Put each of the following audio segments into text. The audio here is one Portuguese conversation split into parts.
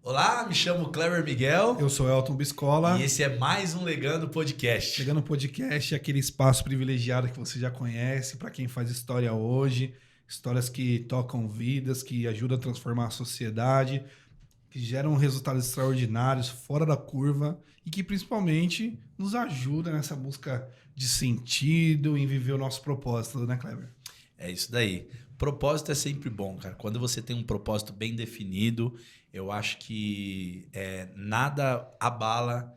Olá, me chamo Kleber Miguel. Eu sou Elton Biscola. E esse é mais um Legando Podcast. Legando Podcast é aquele espaço privilegiado que você já conhece para quem faz história hoje. Histórias que tocam vidas, que ajudam a transformar a sociedade, que geram resultados extraordinários, fora da curva e que principalmente nos ajuda nessa busca de sentido em viver o nosso propósito, né, Kleber? É isso daí. Propósito é sempre bom, cara. Quando você tem um propósito bem definido, eu acho que nada abala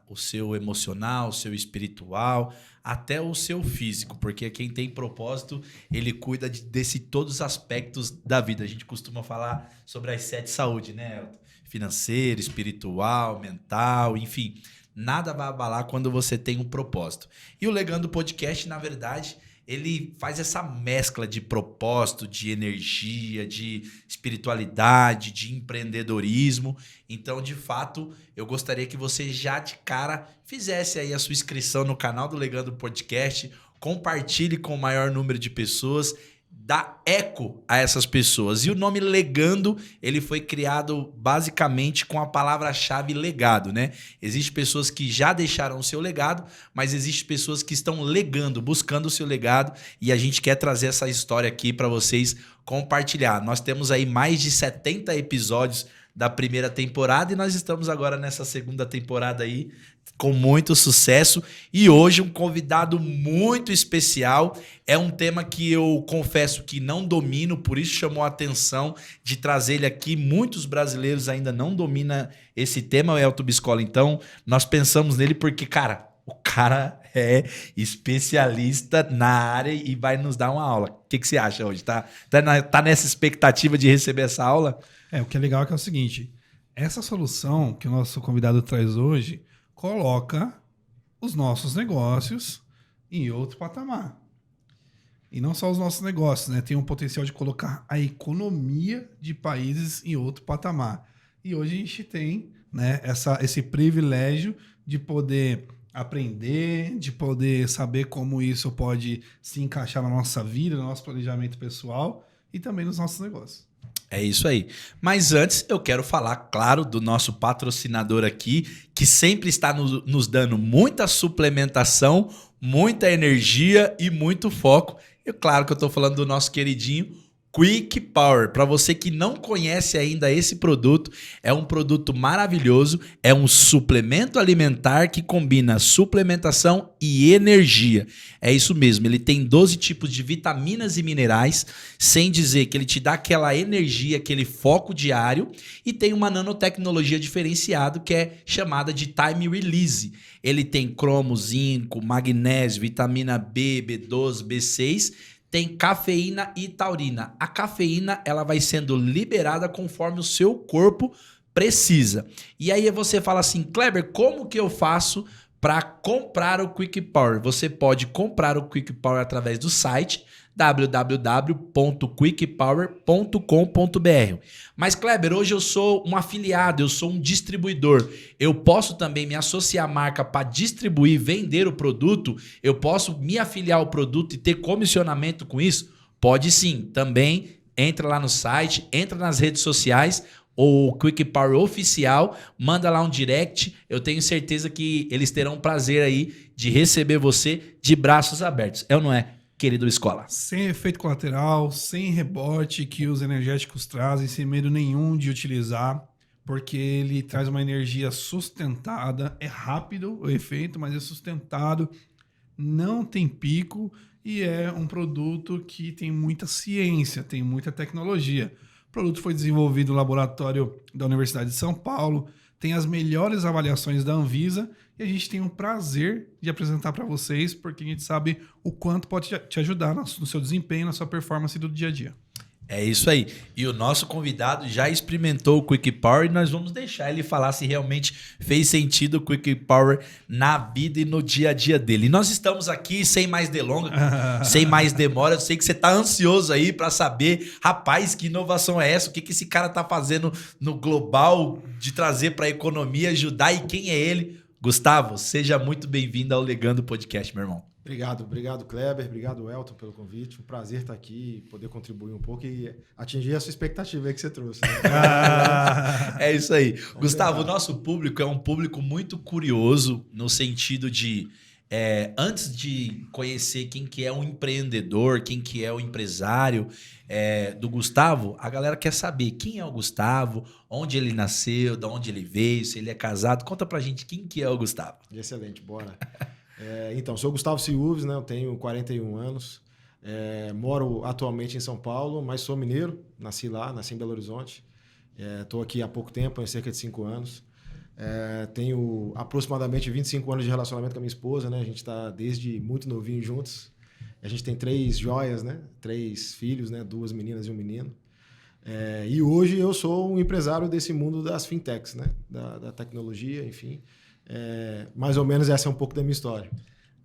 o seu emocional, o seu espiritual, até o seu físico, porque quem tem propósito, ele cuida desse todos os aspectos da vida. A gente costuma falar sobre as 7 saúdes, né, Elton? Financeiro, espiritual, mental, enfim. Nada vai abalar quando você tem um propósito. E o Legando Podcast, na verdade, ele faz essa mescla de propósito, de energia, de espiritualidade, de empreendedorismo. Então, de fato, eu gostaria que você já de cara fizesse aí a sua inscrição no canal do Legando Podcast, compartilhe com o maior número de pessoas, dá eco a essas pessoas. E o nome Legando, ele foi criado basicamente com a palavra-chave legado, né? Existem pessoas que já deixaram o seu legado, mas existem pessoas que estão legando, buscando o seu legado, e a gente quer trazer essa história aqui para vocês compartilhar. Nós temos aí mais de 70 episódios da primeira temporada e nós estamos agora nessa segunda temporada aí com muito sucesso e hoje um convidado muito especial. É um tema que eu confesso que não domino, por isso chamou a atenção de trazer ele aqui. Muitos brasileiros ainda não dominam esse tema, o Elton Biscola. Então nós pensamos nele porque, cara, o cara é especialista na área e vai nos dar uma aula. O que você acha hoje? Tá nessa expectativa de receber essa aula? O que é legal é o seguinte, essa solução que o nosso convidado traz hoje coloca os nossos negócios em outro patamar. E não só os nossos negócios, né? Tem um potencial de colocar a economia de países em outro patamar. E hoje a gente tem, né, esse privilégio de poder aprender, de poder saber como isso pode se encaixar na nossa vida, no nosso planejamento pessoal e também nos nossos negócios. É isso aí. Mas antes eu quero falar, claro, do nosso patrocinador aqui, que sempre está nos dando muita suplementação, muita energia e muito foco. E claro que eu estou falando do nosso queridinho Quick Power. Para você que não conhece ainda esse produto, é um produto maravilhoso, é um suplemento alimentar que combina suplementação e energia. É isso mesmo, ele tem 12 tipos de vitaminas e minerais, sem dizer que ele te dá aquela energia, aquele foco diário, e tem uma nanotecnologia diferenciada que é chamada de Time Release. Ele tem cromo, zinco, magnésio, vitamina B, B12, B6, tem cafeína e taurina. A cafeína ela vai sendo liberada conforme o seu corpo precisa. E aí você fala assim, Kleber, como que eu faço para comprar o Quick Power? Você pode comprar o Quick Power através do site www.quickpower.com.br. Mas, Kleber, hoje eu sou um afiliado, eu sou um distribuidor. Eu posso também me associar à marca para distribuir, vender o produto? Eu posso me afiliar ao produto e ter comissionamento com isso? Pode sim. Também entra lá no site, entra nas redes sociais, o Quick Power oficial, manda lá um direct. Eu tenho certeza que eles terão prazer aí de receber você de braços abertos. É ou não é, querido Escola? Sem efeito colateral, sem rebote que os energéticos trazem, sem medo nenhum de utilizar, porque ele traz uma energia sustentada, é rápido o efeito, mas é sustentado, não tem pico e é um produto que tem muita ciência, tem muita tecnologia. O produto foi desenvolvido no laboratório da Universidade de São Paulo, tem as melhores avaliações da Anvisa e a gente tem o prazer de apresentar para vocês, porque a gente sabe o quanto pode te ajudar no seu desempenho, na sua performance do dia a dia. É isso aí. E o nosso convidado já experimentou o Quick Power e nós vamos deixar ele falar se realmente fez sentido o Quick Power na vida e no dia a dia dele. E nós estamos aqui sem mais delongas, sem mais demora. Eu sei que você está ansioso aí para saber, rapaz, que inovação é essa? O que esse cara está fazendo no global de trazer para a economia, ajudar e quem é ele? Gustavo, seja muito bem-vindo ao Legando Podcast, meu irmão. Obrigado, Kleber. Obrigado, Elton, pelo convite. Um prazer estar aqui, poder contribuir um pouco e atingir a sua expectativa aí que você trouxe. Né? É isso aí. Gustavo, o nosso público é um público muito curioso no sentido de, antes de conhecer quem que é um empreendedor, quem que é o empresário do Gustavo, a galera quer saber quem é o Gustavo, onde ele nasceu, de onde ele veio, se ele é casado. Conta pra gente quem que é o Gustavo. Excelente, bora. Então, sou Gustavo Ciúves, né? Eu tenho 41 anos. Moro atualmente em São Paulo, mas sou mineiro. Nasci lá, nasci em Belo Horizonte. Estou aqui há pouco tempo, há cerca de 5 anos. Tenho aproximadamente 25 anos de relacionamento com a minha esposa, né? A gente está desde muito novinho juntos. A gente tem 3 joias, né? 3 filhos, né? 2 meninas e um menino. E hoje eu sou um empresário desse mundo das fintechs, né? Da tecnologia, enfim. Mais ou menos essa é um pouco da minha história.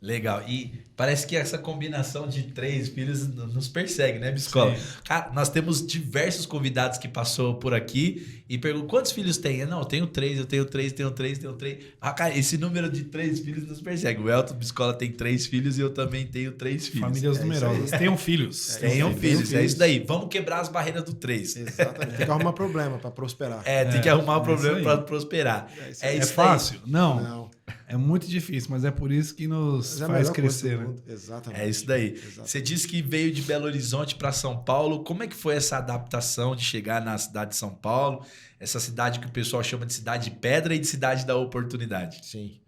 Legal. E parece que essa combinação de 3 filhos nos persegue, né, Biscola? Cara, nós temos diversos convidados que passou por aqui e perguntam quantos filhos tem? Não, eu tenho 3, eu tenho 3, tenho 3, tenho 3. Cara, esse número de 3 filhos nos persegue. O Elton Biscola tem 3 filhos e eu também tenho 3 filhos. Famílias numerosas. Tenham filhos. Tenham filhos, é isso daí. Vamos quebrar as barreiras do 3. Exatamente. Tem que arrumar problema para prosperar. Tem que arrumar um problema para prosperar. É fácil? Não. É muito difícil, mas é por isso que nos faz crescer, né? Exatamente. É isso daí. Exatamente. Você disse que veio de Belo Horizonte para São Paulo. Como é que foi essa adaptação de chegar na cidade de São Paulo? Essa cidade que o pessoal chama de cidade de pedra e de cidade da oportunidade. Sim.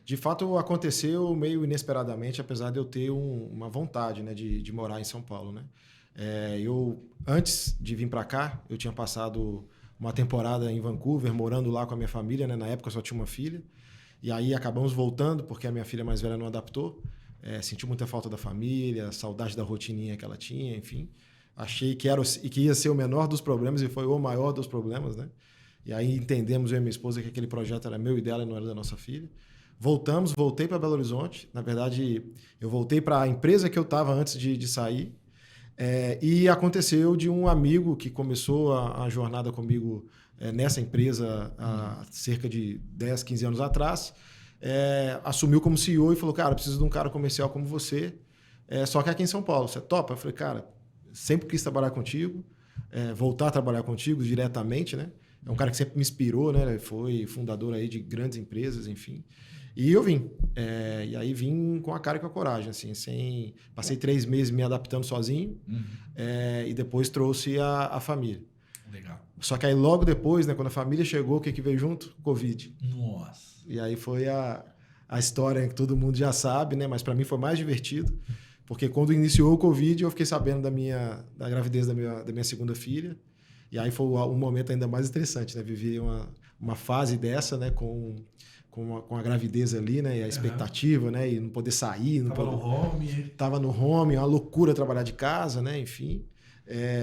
De fato, aconteceu meio inesperadamente, apesar de eu ter uma vontade, né, de morar em São Paulo, né? Antes de vir para cá, eu tinha passado uma temporada em Vancouver, morando lá com a minha família, né? Na época eu só tinha uma filha. E aí acabamos voltando, porque a minha filha mais velha não adaptou. Senti muita falta da família, saudade da rotininha que ela tinha, enfim. Achei que ia ser o menor dos problemas e foi o maior dos problemas, né? E aí entendemos, eu e minha esposa, que aquele projeto era meu e dela e não era da nossa filha. Voltei para Belo Horizonte. Na verdade, eu voltei para a empresa que eu estava antes de sair. E aconteceu de um amigo que começou a jornada comigo nessa empresa há cerca de 10, 15 anos atrás, assumiu como CEO e falou, cara, preciso de um cara comercial como você, só que aqui em São Paulo, você topa? Eu falei, cara, sempre quis trabalhar contigo, voltar a trabalhar contigo diretamente, né? É um cara que sempre me inspirou, né? Ele foi fundador aí de grandes empresas, enfim. E eu vim. E aí vim com a cara e com a coragem, assim, passei 3 meses me adaptando sozinho, e depois trouxe a família. Legal. Só que aí logo depois, né, quando a família chegou, o que veio junto? Covid. Nossa. E aí foi a história que todo mundo já sabe, né? Mas para mim foi mais divertido, porque quando iniciou o Covid, eu fiquei sabendo da gravidez da minha segunda filha. E aí foi um momento ainda mais interessante, né? Vivi uma fase dessa, né, com a gravidez ali, né? E a expectativa, né? E não poder sair. No home. Tava no home, uma loucura trabalhar de casa, né? Enfim.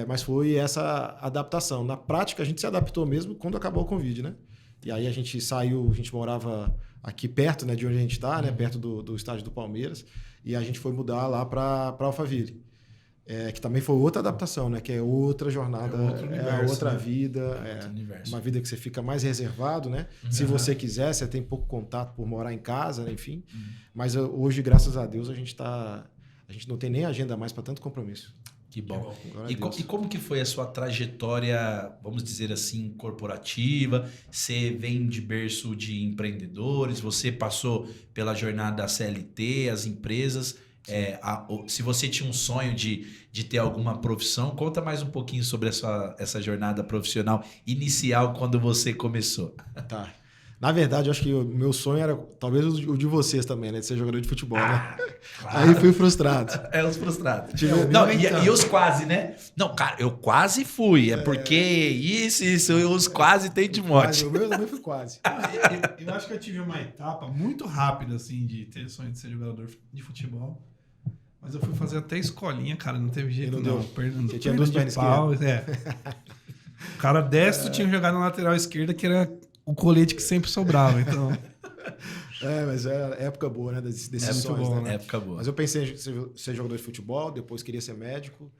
Mas foi essa adaptação. Na prática, a gente se adaptou mesmo quando acabou o Covid, né? E aí a gente saiu, a gente morava aqui perto, né, de onde a gente está, né? Perto do estádio do Palmeiras. E a gente foi mudar lá para Alphaville. Que também foi outra adaptação, né? Que é outra jornada, outra vida, uma vida que você fica mais reservado, né? Se você quiser, você tem pouco contato por morar em casa, né? Enfim. Mas hoje, graças a Deus, a gente não tem nem agenda mais para tanto compromisso. Que bom. E como que foi a sua trajetória, vamos dizer assim, corporativa? Você vem de berço de empreendedores, você passou pela jornada da CLT, as empresas. Se você tinha um sonho de ter alguma profissão, conta mais um pouquinho sobre essa jornada profissional inicial quando você começou. Tá. Na verdade, eu acho que o meu sonho era talvez o de vocês também, né? De ser jogador de futebol, né? Claro. Aí fui frustrado. Os frustrados. E os quase, né? Não, cara, eu quase fui. Porque isso, os quase tem de morte. O meu também foi quase. Eu acho que eu tive uma etapa muito rápida, assim, de ter sonho de ser jogador de futebol. Mas eu fui fazer até escolinha, cara, não teve jeito não. Você tinha 2 pernas esquerdas. O cara destro tinha jogado na lateral esquerda, que era o colete que sempre sobrava, então... Mas era época boa, né? Decisões, bom, né? Época boa. Mas eu pensei em ser jogador de futebol, depois queria ser médico,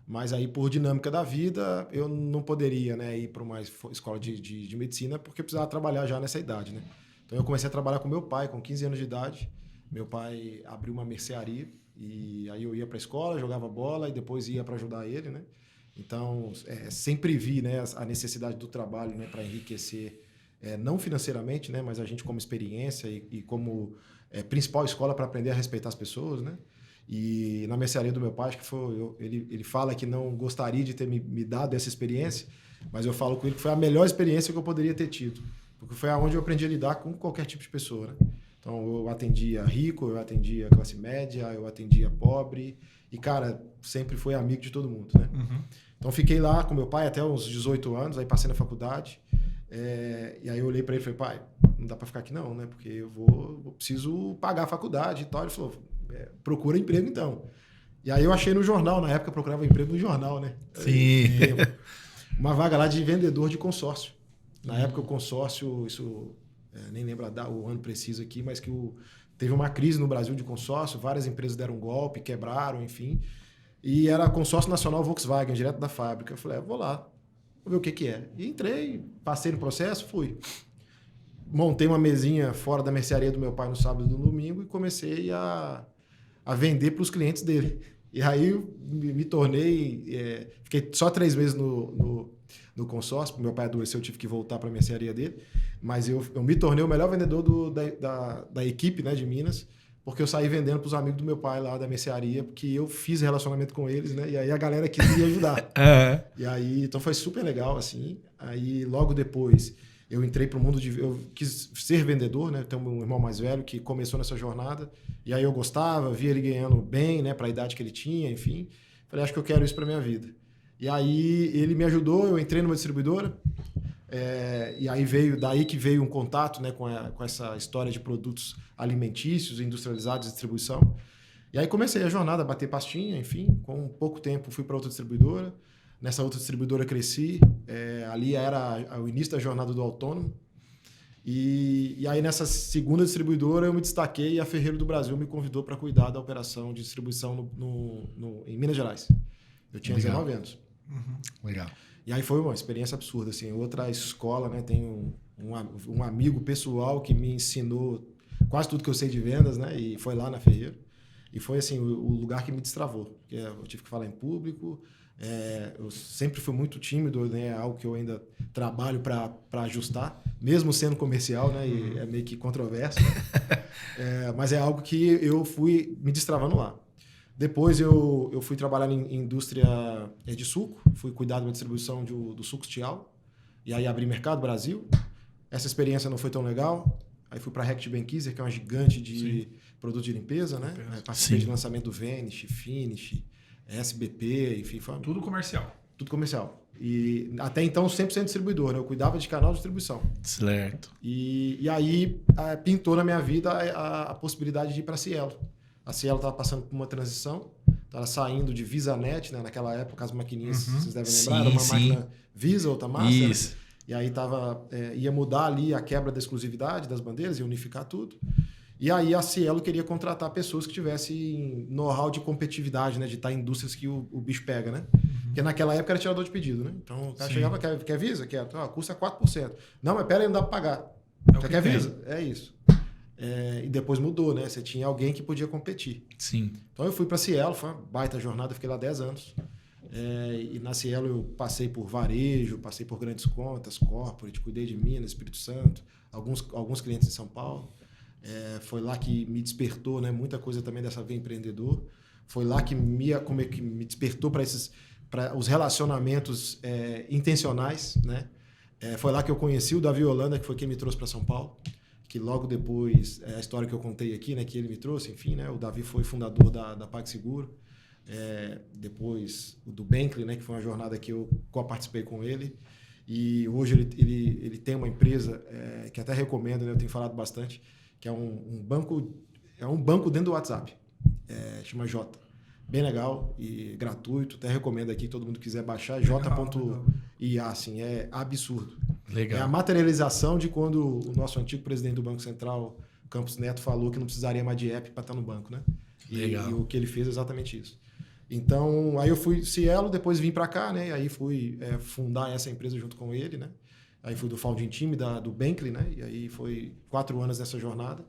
mas aí por dinâmica da vida eu não poderia, né, ir para uma escola de medicina porque eu precisava trabalhar já nessa idade, né? Então eu comecei a trabalhar com meu pai com 15 anos de idade meu pai abriu uma mercearia e aí eu ia para a escola, jogava bola e depois ia para ajudar ele, né? Então, sempre vi, né, a necessidade do trabalho, né, para enriquecer, não financeiramente, né, mas a gente como experiência e como principal escola para aprender a respeitar as pessoas, né? E na mercearia do meu pai, acho que ele fala que não gostaria de ter me dado essa experiência, mas eu falo com ele que foi a melhor experiência que eu poderia ter tido, porque foi aonde eu aprendi a lidar com qualquer tipo de pessoa, né? Então, eu atendia rico, eu atendia classe média, eu atendia pobre e, cara, sempre fui amigo de todo mundo, né? Uhum. Então, fiquei lá com meu pai até uns 18 anos, aí passei na faculdade. E aí eu olhei para ele e falei, pai, não dá para ficar aqui não, né? Porque eu preciso pagar a faculdade e tal. Ele falou, procura emprego então. E aí eu achei no jornal, na época eu procurava emprego no jornal, né? Sim. Uma vaga lá de vendedor de consórcio. Na época o consórcio, nem lembro o ano preciso aqui, mas que teve uma crise no Brasil de consórcio, várias empresas deram um golpe, quebraram, enfim. E era consórcio nacional Volkswagen, direto da fábrica. Eu falei, vou lá, vou ver o que é. E entrei, passei no processo, fui. Montei uma mesinha fora da mercearia do meu pai no sábado e no domingo e comecei a vender para os clientes dele. E aí me tornei... fiquei só 3 meses no consórcio, porque meu pai adoeceu, eu tive que voltar para a mercearia dele. Mas eu me tornei o melhor vendedor da equipe, né, de Minas, porque eu saí vendendo para os amigos do meu pai lá da mercearia, porque eu fiz relacionamento com eles, né? E aí a galera queria ajudar. E aí, então foi super legal, assim. Aí logo depois eu entrei para o mundo eu quis ser vendedor, né? Eu tenho um irmão mais velho que começou nessa jornada. E aí eu gostava, via ele ganhando bem, né? Para a idade que ele tinha, enfim. Falei, acho que eu quero isso para minha vida. E aí ele me ajudou, eu entrei numa distribuidora. E aí daí que veio um contato, né, com essa história de produtos alimentícios, industrializados, distribuição. E aí comecei a jornada, a bater pastinha, enfim. Com pouco tempo fui para outra distribuidora. Nessa outra distribuidora cresci. Ali era o início da jornada do autônomo. E aí nessa segunda distribuidora eu me destaquei e a Ferreiro do Brasil me convidou para cuidar da operação de distribuição em Minas Gerais. Eu tinha 19 anos. Uhum. Legal. E aí foi uma experiência absurda, assim. Outra escola, né? Tenho um amigo pessoal que me ensinou quase tudo que eu sei de vendas, né? E foi lá na Ferreiro. E foi, assim, o lugar que me destravou. Porque eu tive que falar em público. Eu sempre fui muito tímido, né? É algo que eu ainda trabalho para ajustar, mesmo sendo comercial, né? E é meio que controverso. Mas é algo que eu fui me destravando lá. Depois eu fui trabalhar em indústria de suco, fui cuidar da distribuição do suco Stial, e aí abri Mercado Brasil. Essa experiência não foi tão legal. Aí fui para a Reckitt Benckiser, que é uma gigante de produto de limpeza, né? Participei de lançamento do Vanish, Finish, SBP, enfim. Tudo comercial. Tudo comercial. E até então 100% distribuidor, né? Eu cuidava de canal de distribuição. Certo. E aí pintou na minha vida a possibilidade de ir para a Cielo. A Cielo estava passando por uma transição, estava saindo de VisaNet, né? Naquela época, as maquininhas, vocês devem lembrar, era uma máquina Visa, outra Master. Isso. E aí ia mudar ali a quebra da exclusividade das bandeiras, ia unificar tudo. E aí a Cielo queria contratar pessoas que tivessem know-how de competitividade, né? De estar em indústrias que o bicho pega, né? Porque naquela época era tirador de pedido, né? Então o cara chegava, quer Visa? Quer. Custa 4%. Não, mas pera aí, não dá para pagar. Você quer Visa? É isso. E depois mudou, né? Você tinha alguém que podia competir. Sim. Então eu fui para a Cielo, foi uma baita jornada, fiquei lá 10 anos. E na Cielo eu passei por varejo, passei por grandes contas, corporate, cuidei de Minas, Espírito Santo, alguns clientes em São Paulo. Foi lá que me despertou, né? Muita coisa também dessa veia empreendedor. Foi lá que me despertou para os relacionamentos intencionais, né? Foi lá que eu conheci o Davi Holanda, que foi quem me trouxe para São Paulo. Que logo depois, a história que eu contei aqui, né, que ele me trouxe, enfim, né, o Davi foi fundador da PagSeguro, depois o do Benckiser, né, que foi uma jornada que eu co-participei com ele, e hoje ele tem uma empresa que até recomendo, né, eu tenho falado bastante, que é um banco dentro do WhatsApp, chama Jota. Bem legal e gratuito, até recomendo aqui, todo mundo quiser baixar, j.ia, assim, é absurdo. Legal. É a materialização de quando o nosso antigo presidente do Banco Central, Campos Neto, falou que não precisaria mais de app para estar no banco, né? Legal. E o que ele fez é exatamente isso. Então, aí eu fui Cielo, depois vim para cá, né? E aí fui fundar essa empresa junto com ele, né? Aí fui do founding team do Benckiser, né? E aí foi 4 anos nessa jornada.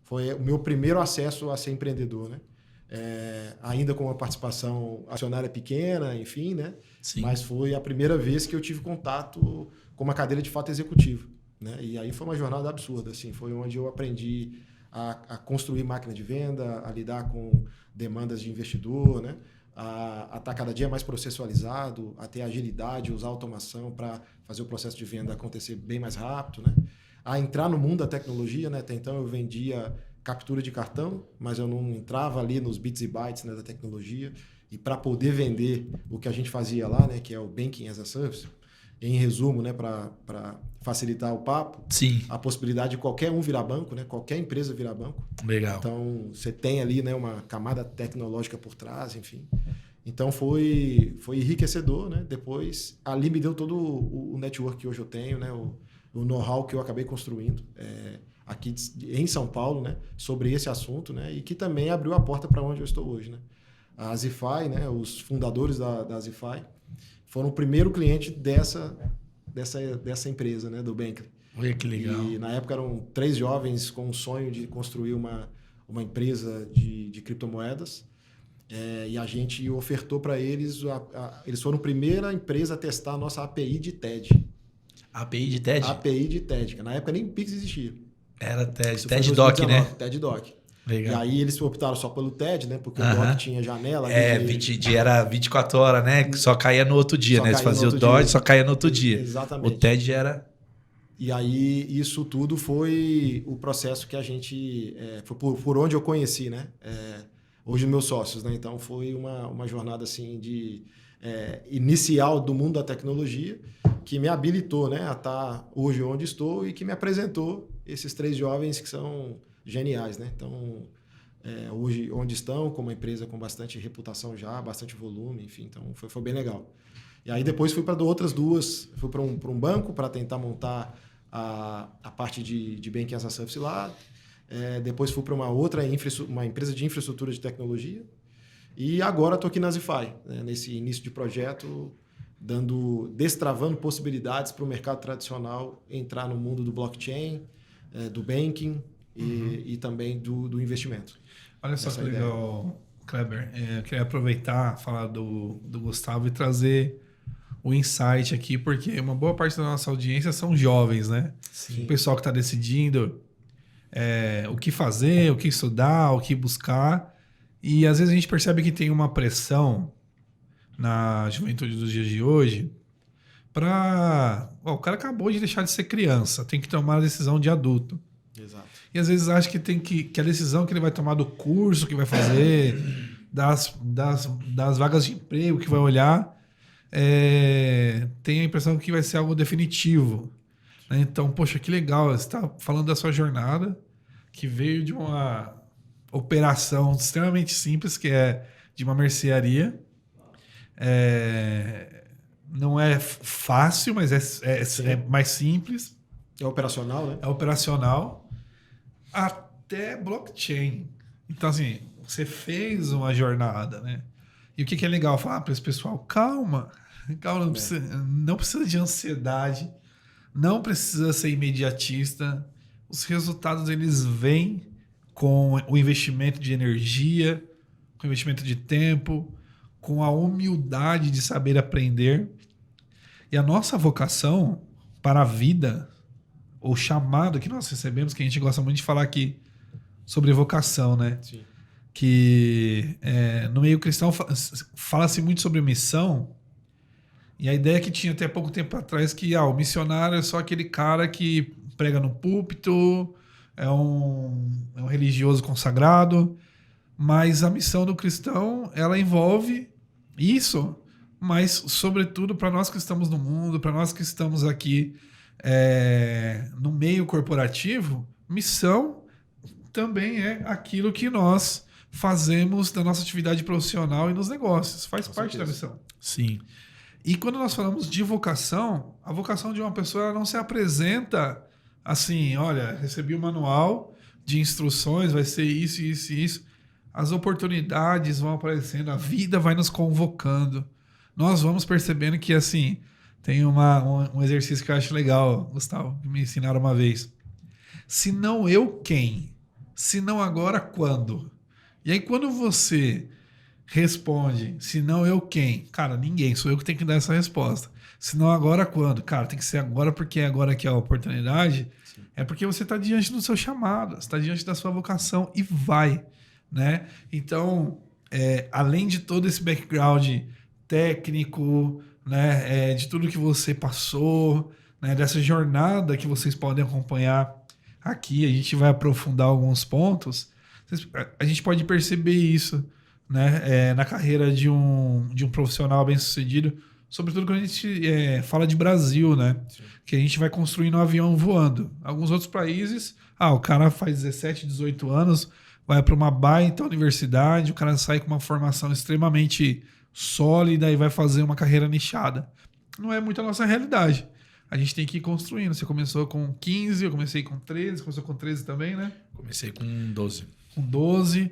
Foi o meu primeiro acesso a ser empreendedor, né? Ainda com uma participação acionária pequena, enfim, né? Sim. Mas foi a primeira vez que eu tive contato com uma cadeira de fato executiva, né? E aí foi uma jornada absurda, assim, foi onde eu aprendi a construir máquina de venda, a lidar com demandas de investidor, né? A estar cada dia mais processualizado, a ter agilidade, usar automação para fazer o processo de venda acontecer bem mais rápido, né? A entrar no mundo da tecnologia, né? Até então eu vendia captura de cartão, mas eu não entrava ali nos bits e bytes, né, da tecnologia. E para poder vender o que a gente fazia lá, né, que é o Banking as a Service, em resumo, né, para facilitar o papo, Sim. a possibilidade de qualquer um virar banco, né, qualquer empresa virar banco. Legal. Então, você tem ali, né, uma camada tecnológica por trás, enfim. Então, foi enriquecedor, né? Depois, ali me deu todo o network que hoje eu tenho, né, o know-how que eu acabei construindo aqui em São Paulo, né, sobre esse assunto, né, e que também abriu a porta para onde eu estou hoje, né. A Zify, né, os fundadores da Zify, foram o primeiro cliente dessa empresa, né, do Bankly. Olha que legal. E na época eram 3 jovens com o sonho de construir uma empresa de criptomoedas. E a gente ofertou para eles, eles foram a primeira empresa a testar a nossa API de TED. API de TED? API de TED, que na época nem o Pix existia. Era TED. Isso foi TED Doc, né? TED Doc. Legal. E aí eles optaram só pelo TED, né? Porque o Doc tinha janela. Era 24 horas, né? Que só caía no outro dia, né? Eles faziam o Doc, só caía no outro dia. Exatamente. O TED era... E aí isso tudo foi o processo que a gente... foi por onde eu conheci, né? Hoje meus sócios, né? Então foi uma jornada assim inicial do mundo da tecnologia que me habilitou, né, a estar hoje onde estou e que me apresentou esses 3 jovens que são geniais, né? Então, hoje onde estão, com uma empresa com bastante reputação já, bastante volume, enfim, então foi bem legal. E aí depois fui para outras 2, fui para um banco para tentar montar a parte de Banking as a Service lá. Depois fui para uma empresa de infraestrutura de tecnologia. E agora estou aqui na Zify, né, nesse início de projeto, destravando possibilidades para o mercado tradicional entrar no mundo do blockchain, do banking e também do investimento. Olha só que legal, Kleber. Eu queria aproveitar, falar do Gustavo e trazer o insight aqui, porque uma boa parte da nossa audiência são jovens, né? Sim. O pessoal que está decidindo o que fazer, o que estudar, o que buscar. E às vezes a gente percebe que tem uma pressão na juventude dos dias de hoje o cara acabou de deixar de ser criança, tem que tomar a decisão de adulto. Exato. E às vezes acha que a decisão que ele vai tomar do curso que vai fazer, das vagas de emprego que vai olhar, tem a impressão que vai ser algo definitivo. Né? Então, poxa, que legal, você está falando da sua jornada, que veio de uma operação extremamente simples, que é de uma mercearia. Não é fácil, mas é mais simples. É operacional, né? É operacional. Até blockchain. Então, assim, você fez uma jornada, né? E o que é legal falar para esse pessoal? Calma, não precisa de ansiedade, não precisa ser imediatista. Os resultados, eles vêm com o investimento de energia, com o investimento de tempo, com a humildade de saber aprender. E a nossa vocação para a vida, o chamado que nós recebemos, que a gente gosta muito de falar aqui sobre vocação, né? Sim. Que no meio cristão fala-se muito sobre missão, e a ideia que tinha até pouco tempo atrás que o missionário é só aquele cara que prega no púlpito, é um religioso consagrado, mas a missão do cristão, ela envolve isso, mas sobretudo para nós que estamos no mundo, para nós que estamos aqui no meio corporativo, missão também é aquilo que nós fazemos da nossa atividade profissional e nos negócios. Faz parte da missão. Sim. E quando nós falamos de vocação, a vocação de uma pessoa ela não se apresenta assim, olha, recebi o manual de instruções, vai ser isso, isso e isso. As oportunidades vão aparecendo, a vida vai nos convocando. Nós vamos percebendo que, assim, tem um exercício que eu acho legal, Gustavo, que me ensinaram uma vez. Se não eu, quem? Se não agora, quando? E aí, quando você responde, se não eu quem? Cara, ninguém, sou eu que tenho que dar essa resposta. Se não agora, quando? Cara, tem que ser agora porque é agora que é a oportunidade. Sim. É porque você está diante do seu chamado, você está diante da sua vocação e vai, né? Então, além de todo esse background técnico, né, de tudo que você passou, né, dessa jornada que vocês podem acompanhar aqui, a gente vai aprofundar alguns pontos. A gente pode perceber isso, né, na carreira de um profissional bem-sucedido, sobretudo quando a gente fala de Brasil, né? Sim. Que a gente vai construindo um avião voando. Alguns outros países, o cara faz 17, 18 anos, vai para uma baita universidade, o cara sai com uma formação extremamente sólida e vai fazer uma carreira nichada. Não é muito a nossa realidade. A gente tem que ir construindo. Você começou com 15, eu comecei com 13, começou com 13 também, né? Comecei com 12. Com 12,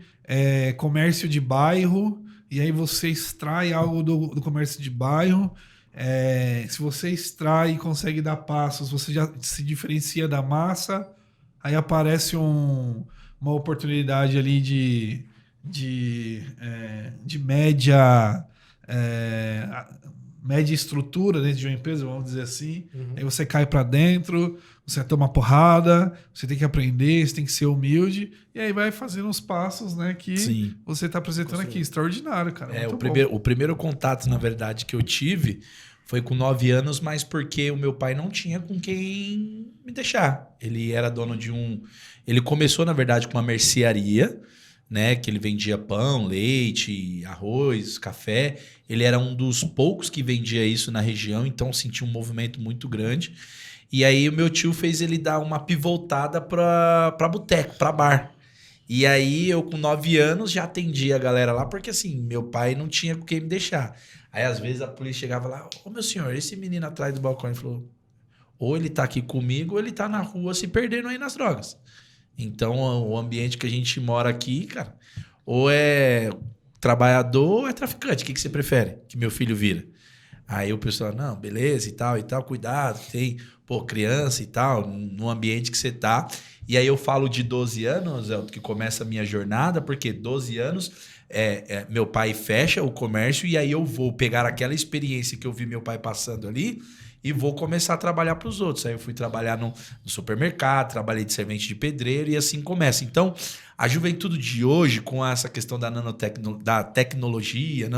comércio de bairro, e aí você extrai algo do comércio de bairro. Se você extrai e consegue dar passos, você já se diferencia da massa, aí aparece uma oportunidade ali de média estrutura dentro de uma empresa, vamos dizer assim. Uhum. Aí você cai para dentro, você toma porrada, você tem que aprender, você tem que ser humilde, e aí vai fazendo os passos, né, que Sim. você está apresentando aqui. Extraordinário, cara. O primeiro contato, na verdade, que eu tive foi com 9 anos, mas porque o meu pai não tinha com quem me deixar. Ele era dono de Ele começou, na verdade, com uma mercearia, né, que ele vendia pão, leite, arroz, café. Ele era um dos poucos que vendia isso na região, então sentia um movimento muito grande. E aí o meu tio fez ele dar uma pivotada para boteco, para bar. E aí eu com 9 anos já atendia a galera lá, porque assim, meu pai não tinha com quem me deixar. Aí às vezes a polícia chegava lá, meu senhor, esse menino atrás do balcão, ele falou, ou ele tá aqui comigo ou ele tá na rua se perdendo aí nas drogas. Então, o ambiente que a gente mora aqui, cara, ou é trabalhador ou é traficante. O que você prefere que meu filho vira? Aí o pessoal, não, beleza e tal, cuidado, tem, criança e tal, no ambiente que você tá. E aí eu falo de 12 anos, é o que começa a minha jornada, porque 12 anos, meu pai fecha o comércio e aí eu vou pegar aquela experiência que eu vi meu pai passando ali e vou começar a trabalhar para os outros. Aí eu fui trabalhar no supermercado, trabalhei de servente de pedreiro e assim começa. Então, a juventude de hoje, com essa questão da tecnologia,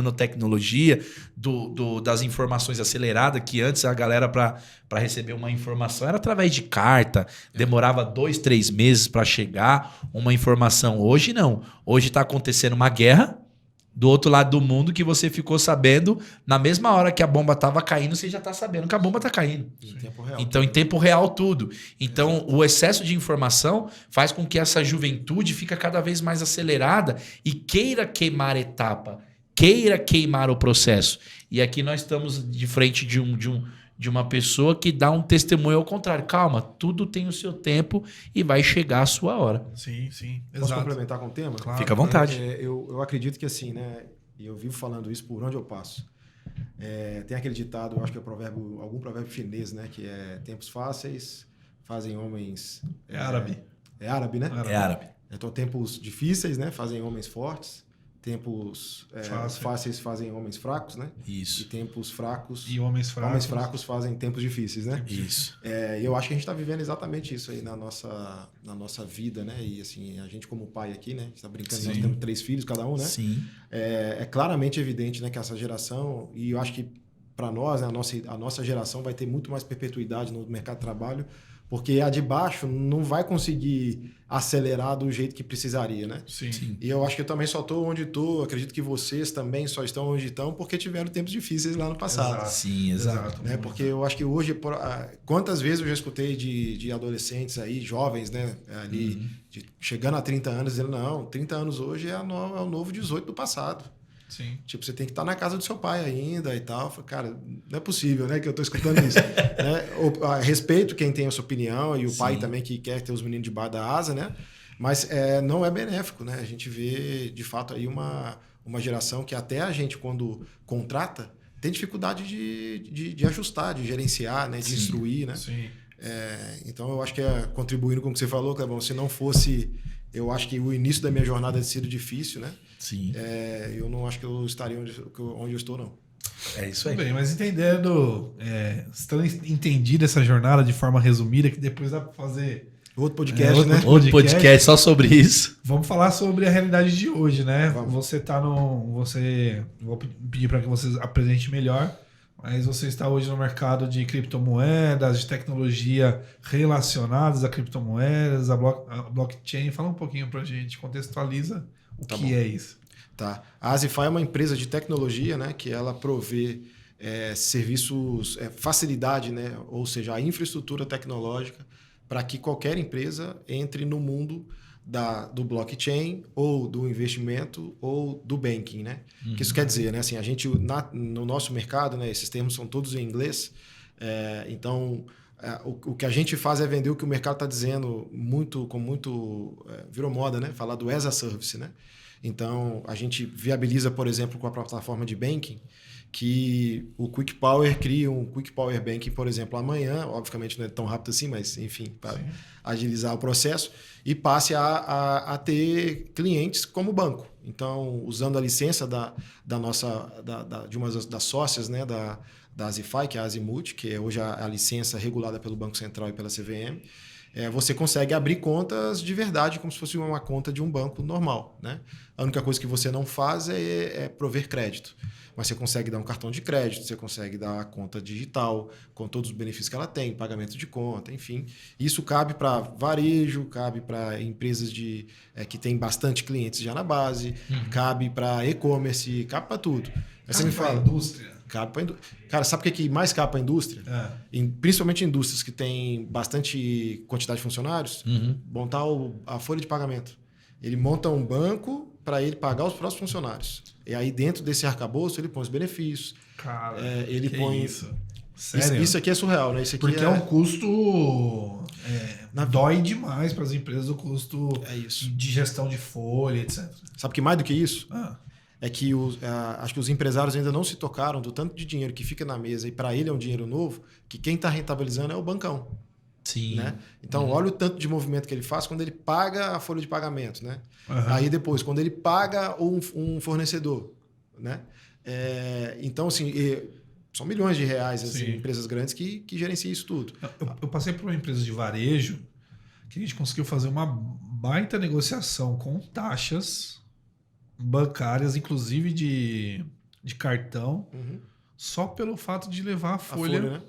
das informações aceleradas, que antes a galera, para receber uma informação, era através de carta, demorava 2, 3 meses para chegar uma informação. Hoje não. Hoje está acontecendo uma guerra do outro lado do mundo que você ficou sabendo na mesma hora que a bomba estava caindo, você já está sabendo que a bomba está caindo. Em tempo real. Então, em tempo real tudo. Então, o excesso de informação faz com que essa juventude fique cada vez mais acelerada e queira queimar etapa, queira queimar o processo. E aqui nós estamos de frente de uma pessoa que dá um testemunho ao contrário. Calma, tudo tem o seu tempo e vai chegar a sua hora. Sim, sim. Posso complementar com o tema? Claro. Fica à vontade. Eu acredito que assim, né? E eu vivo falando isso por onde eu passo. Tem aquele ditado, eu acho que é algum provérbio chinês, né? Que é tempos fáceis fazem homens... É árabe. É árabe, né? É árabe. Então, tempos difíceis, né? Fazem homens fortes. Tempos fáceis fazem homens fracos, né? Isso. E tempos fracos... E homens fracos fazem tempos difíceis, né? Isso. E eu acho que a gente está vivendo exatamente isso aí na nossa vida, né? E assim, a gente como pai aqui, né? A gente está brincando, Sim. Nós temos 3 filhos cada um, né? Sim. É claramente evidente, né, que essa geração, e eu acho que para nós, né, a nossa geração vai ter muito mais perpetuidade no mercado de trabalho, porque a de baixo não vai conseguir acelerar do jeito que precisaria, né? Sim. Sim. E eu acho que eu também só estou onde estou, acredito que vocês também só estão onde estão porque tiveram tempos difíceis lá no passado. Exato. Sim, exato. Né? Porque eu acho que hoje, quantas vezes eu já escutei de adolescentes aí, jovens, né? Ali, chegando a 30 anos, dizendo, não, 30 anos hoje é o novo 18 do passado. Sim. Tipo, você tem que estar na casa do seu pai ainda e tal. Falei, cara, não é possível, né, que eu estou escutando isso. Né? Respeito quem tem a sua opinião e o Sim. pai também que quer ter os meninos debaixo da asa, né? Mas não é benéfico, né? A gente vê, de fato, aí uma geração que até a gente, quando contrata, tem dificuldade de ajustar, de gerenciar, né? De instruir, né? Sim. Então, eu acho que contribuindo com o que você falou, Clebão, se não fosse Eu acho que o início da minha jornada tem sido difícil, né? Sim. Eu não acho que eu estaria onde eu estou, não. É isso Tudo aí. bem, mas entendendo, estando entendido essa jornada de forma resumida, que depois dá para fazer Outro podcast, né? Outro podcast só sobre isso. Vamos falar sobre a realidade de hoje, né? Vamos. Você tá no. Vou pedir para que você apresente melhor, mas você está hoje no mercado de criptomoedas, de tecnologia relacionadas a criptomoedas, a blockchain. Fala um pouquinho para a gente, contextualiza o Tá que bom. é isso. Tá. A Azify é uma empresa de tecnologia, né, que ela provê serviços, facilidade, né, ou seja, a infraestrutura tecnológica para que qualquer empresa entre no mundo do blockchain ou do investimento ou do banking, né? O que isso quer dizer, né? Assim, a gente no nosso mercado, né, esses termos são todos em inglês, então o que a gente faz é vender o que o mercado está dizendo virou moda, né? Falar do as a service, né? Então, a gente viabiliza, por exemplo, com a plataforma de banking, que o Quick Power cria um Quick Power Banking, por exemplo, amanhã, obviamente não é tão rápido assim, mas enfim, para agilizar o processo, e passe a ter clientes como banco. Então, usando a licença de uma das sócias, né, da Azify, que é a Azimut, que é hoje a licença regulada pelo Banco Central e pela CVM, você consegue abrir contas de verdade, como se fosse uma conta de um banco normal, né? A única coisa que você não faz é prover crédito. Mas você consegue dar um cartão de crédito, você consegue dar a conta digital, com todos os benefícios que ela tem, pagamento de conta, enfim. Isso cabe para varejo, cabe para empresas que tem bastante clientes já na base, cabe para e-commerce, cabe para tudo. Aí você me fala, indústria. cabe para indústria. Cara, sabe o que mais cabe para a indústria? Principalmente indústrias que têm bastante quantidade de funcionários, montar a folha de pagamento. Ele monta um banco para ele pagar os próprios funcionários. E aí, dentro desse arcabouço, ele põe os benefícios. Cara, ele põe. Isso? Sério? Isso aqui é surreal, né? Isso aqui Porque é um custo. Dói demais para as empresas o custo de gestão de folha, etc. Sabe que mais do que isso? É que acho que os empresários ainda não se tocaram do tanto de dinheiro que fica na mesa e para ele é um dinheiro novo, que quem está rentabilizando é o bancão. Sim. Né? Então, olha o tanto de movimento que ele faz quando ele paga a folha de pagamento. Né? Aí depois, quando ele paga um fornecedor. Né? Então, assim, são milhões de reais assim, empresas grandes que gerenciam isso tudo. Eu passei por uma empresa de varejo que a gente conseguiu fazer uma baita negociação com taxas bancárias, inclusive de cartão, só pelo fato de levar a folha. Né?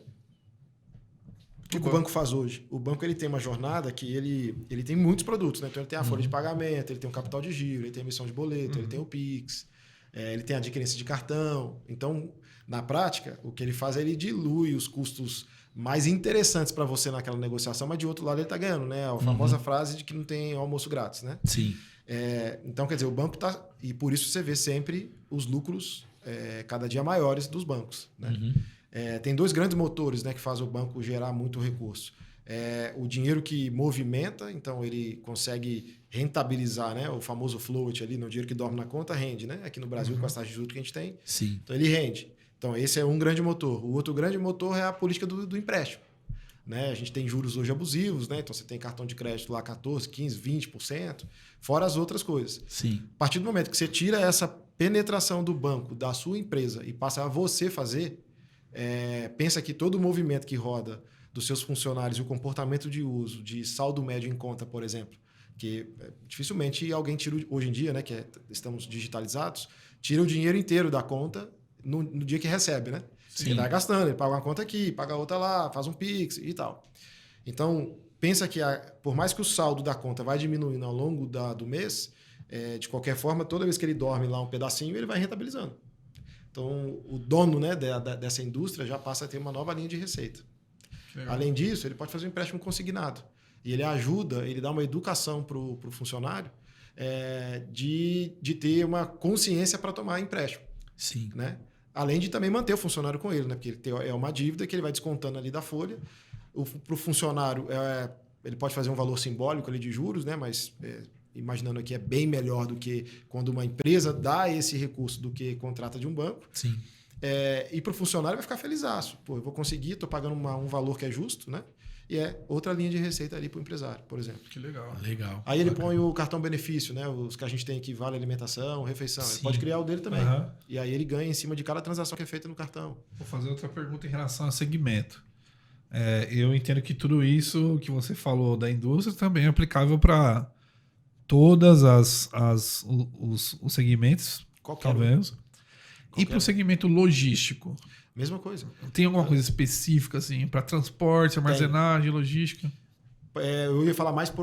O que o banco faz hoje? O banco ele tem uma jornada que ele tem muitos produtos. Né? Então, ele tem a folha de pagamento, ele tem o capital de giro, ele tem a emissão de boleto, ele tem o Pix, ele tem a adquirência de cartão. Então, na prática, o que ele faz é ele dilui os custos mais interessantes para você naquela negociação, mas de outro lado ele está ganhando. Né? A famosa frase de que não tem almoço grátis. Né? Sim. Então, quer dizer, o banco está... E por isso você vê sempre os lucros cada dia maiores dos bancos. Né? Tem dois grandes motores, né, que fazem o banco gerar muito recurso. O dinheiro que movimenta, então ele consegue rentabilizar, né, o famoso float ali, o dinheiro que dorme na conta rende. Né? Aqui no Brasil, com as taxas de juros que a gente tem. Sim. Então ele rende. Então esse é um grande motor. O outro grande motor é a política do empréstimo. Né? A gente tem juros hoje abusivos, né? Então você tem cartão de crédito lá 14%, 15%, 20%, fora as outras coisas. Sim. A partir do momento que você tira essa penetração do banco, da sua empresa, e passa a você fazer, pensa que todo o movimento que roda dos seus funcionários e o comportamento de uso, de saldo médio em conta, por exemplo, que dificilmente alguém tira, hoje em dia, né, estamos digitalizados, tira o dinheiro inteiro da conta no dia que recebe, né? Ele está gastando, ele paga uma conta aqui, paga outra lá, faz um Pix e tal. Então, pensa que por mais que o saldo da conta vai diminuindo ao longo do mês, de qualquer forma, toda vez que ele dorme lá um pedacinho, ele vai rentabilizando. Então, o dono, né, dessa indústria já passa a ter uma nova linha de receita. Além disso, ele pode fazer um empréstimo consignado. E ele ajuda, ele dá uma educação para o funcionário de ter uma consciência para tomar empréstimo. Sim. Né? Além de também manter o funcionário com ele, né? Porque é uma dívida que ele vai descontando ali da folha. Para o funcionário, ele pode fazer um valor simbólico ali de juros, né? Mas imaginando aqui, é bem melhor do que quando uma empresa dá esse recurso do que contrata de um banco. Sim. E para o funcionário vai ficar felizaço. Pô, eu vou conseguir, estou pagando um valor que é justo, né? e é outra linha de receita ali para o empresário, por exemplo. Que legal. Legal. Aí ele põe o cartão benefício, né? Os que a gente tem aqui, vale alimentação, refeição. Ele Sim. pode criar o dele também. Aham. E aí ele ganha em cima de cada transação que é feita no cartão. Vou fazer outra pergunta em relação a segmento. Eu entendo que tudo isso que você falou da indústria também é aplicável para todas os segmentos, Qualquer um. talvez. E Qualquer para um. o segmento logístico? Mesma coisa. Tem alguma coisa específica assim para transporte, armazenagem, logística? Eu ia falar mais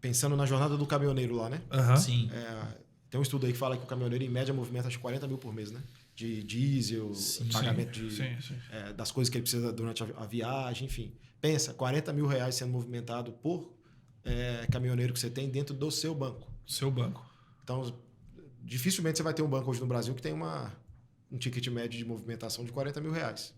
pensando na jornada do caminhoneiro lá, né? Aham. Sim. Tem um estudo aí que fala que o caminhoneiro, em média, movimenta acho que 40 mil por mês, né? De diesel, pagamento Sim. das coisas que ele precisa durante a viagem, enfim. Pensa, 40 mil reais sendo movimentado por caminhoneiro que você tem dentro do seu banco. Seu banco. Então, dificilmente você vai ter um banco hoje no Brasil que tem um ticket médio de movimentação de 40 mil reais.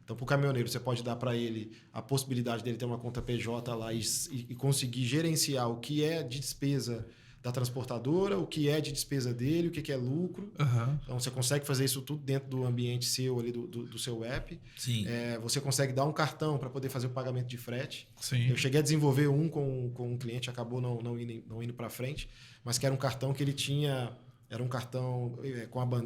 Então, para o caminhoneiro, você pode dar para ele a possibilidade dele ter uma conta PJ lá e conseguir gerenciar o que é de despesa da transportadora, o que é de despesa dele, o que é lucro. Aham. Então, você consegue fazer isso tudo dentro do ambiente seu, ali do seu app. Sim. Você consegue dar um cartão para poder fazer o pagamento de frete. Sim. Eu cheguei a desenvolver um com um cliente, acabou não indo para frente, mas que era um cartão que ele tinha... Era um cartão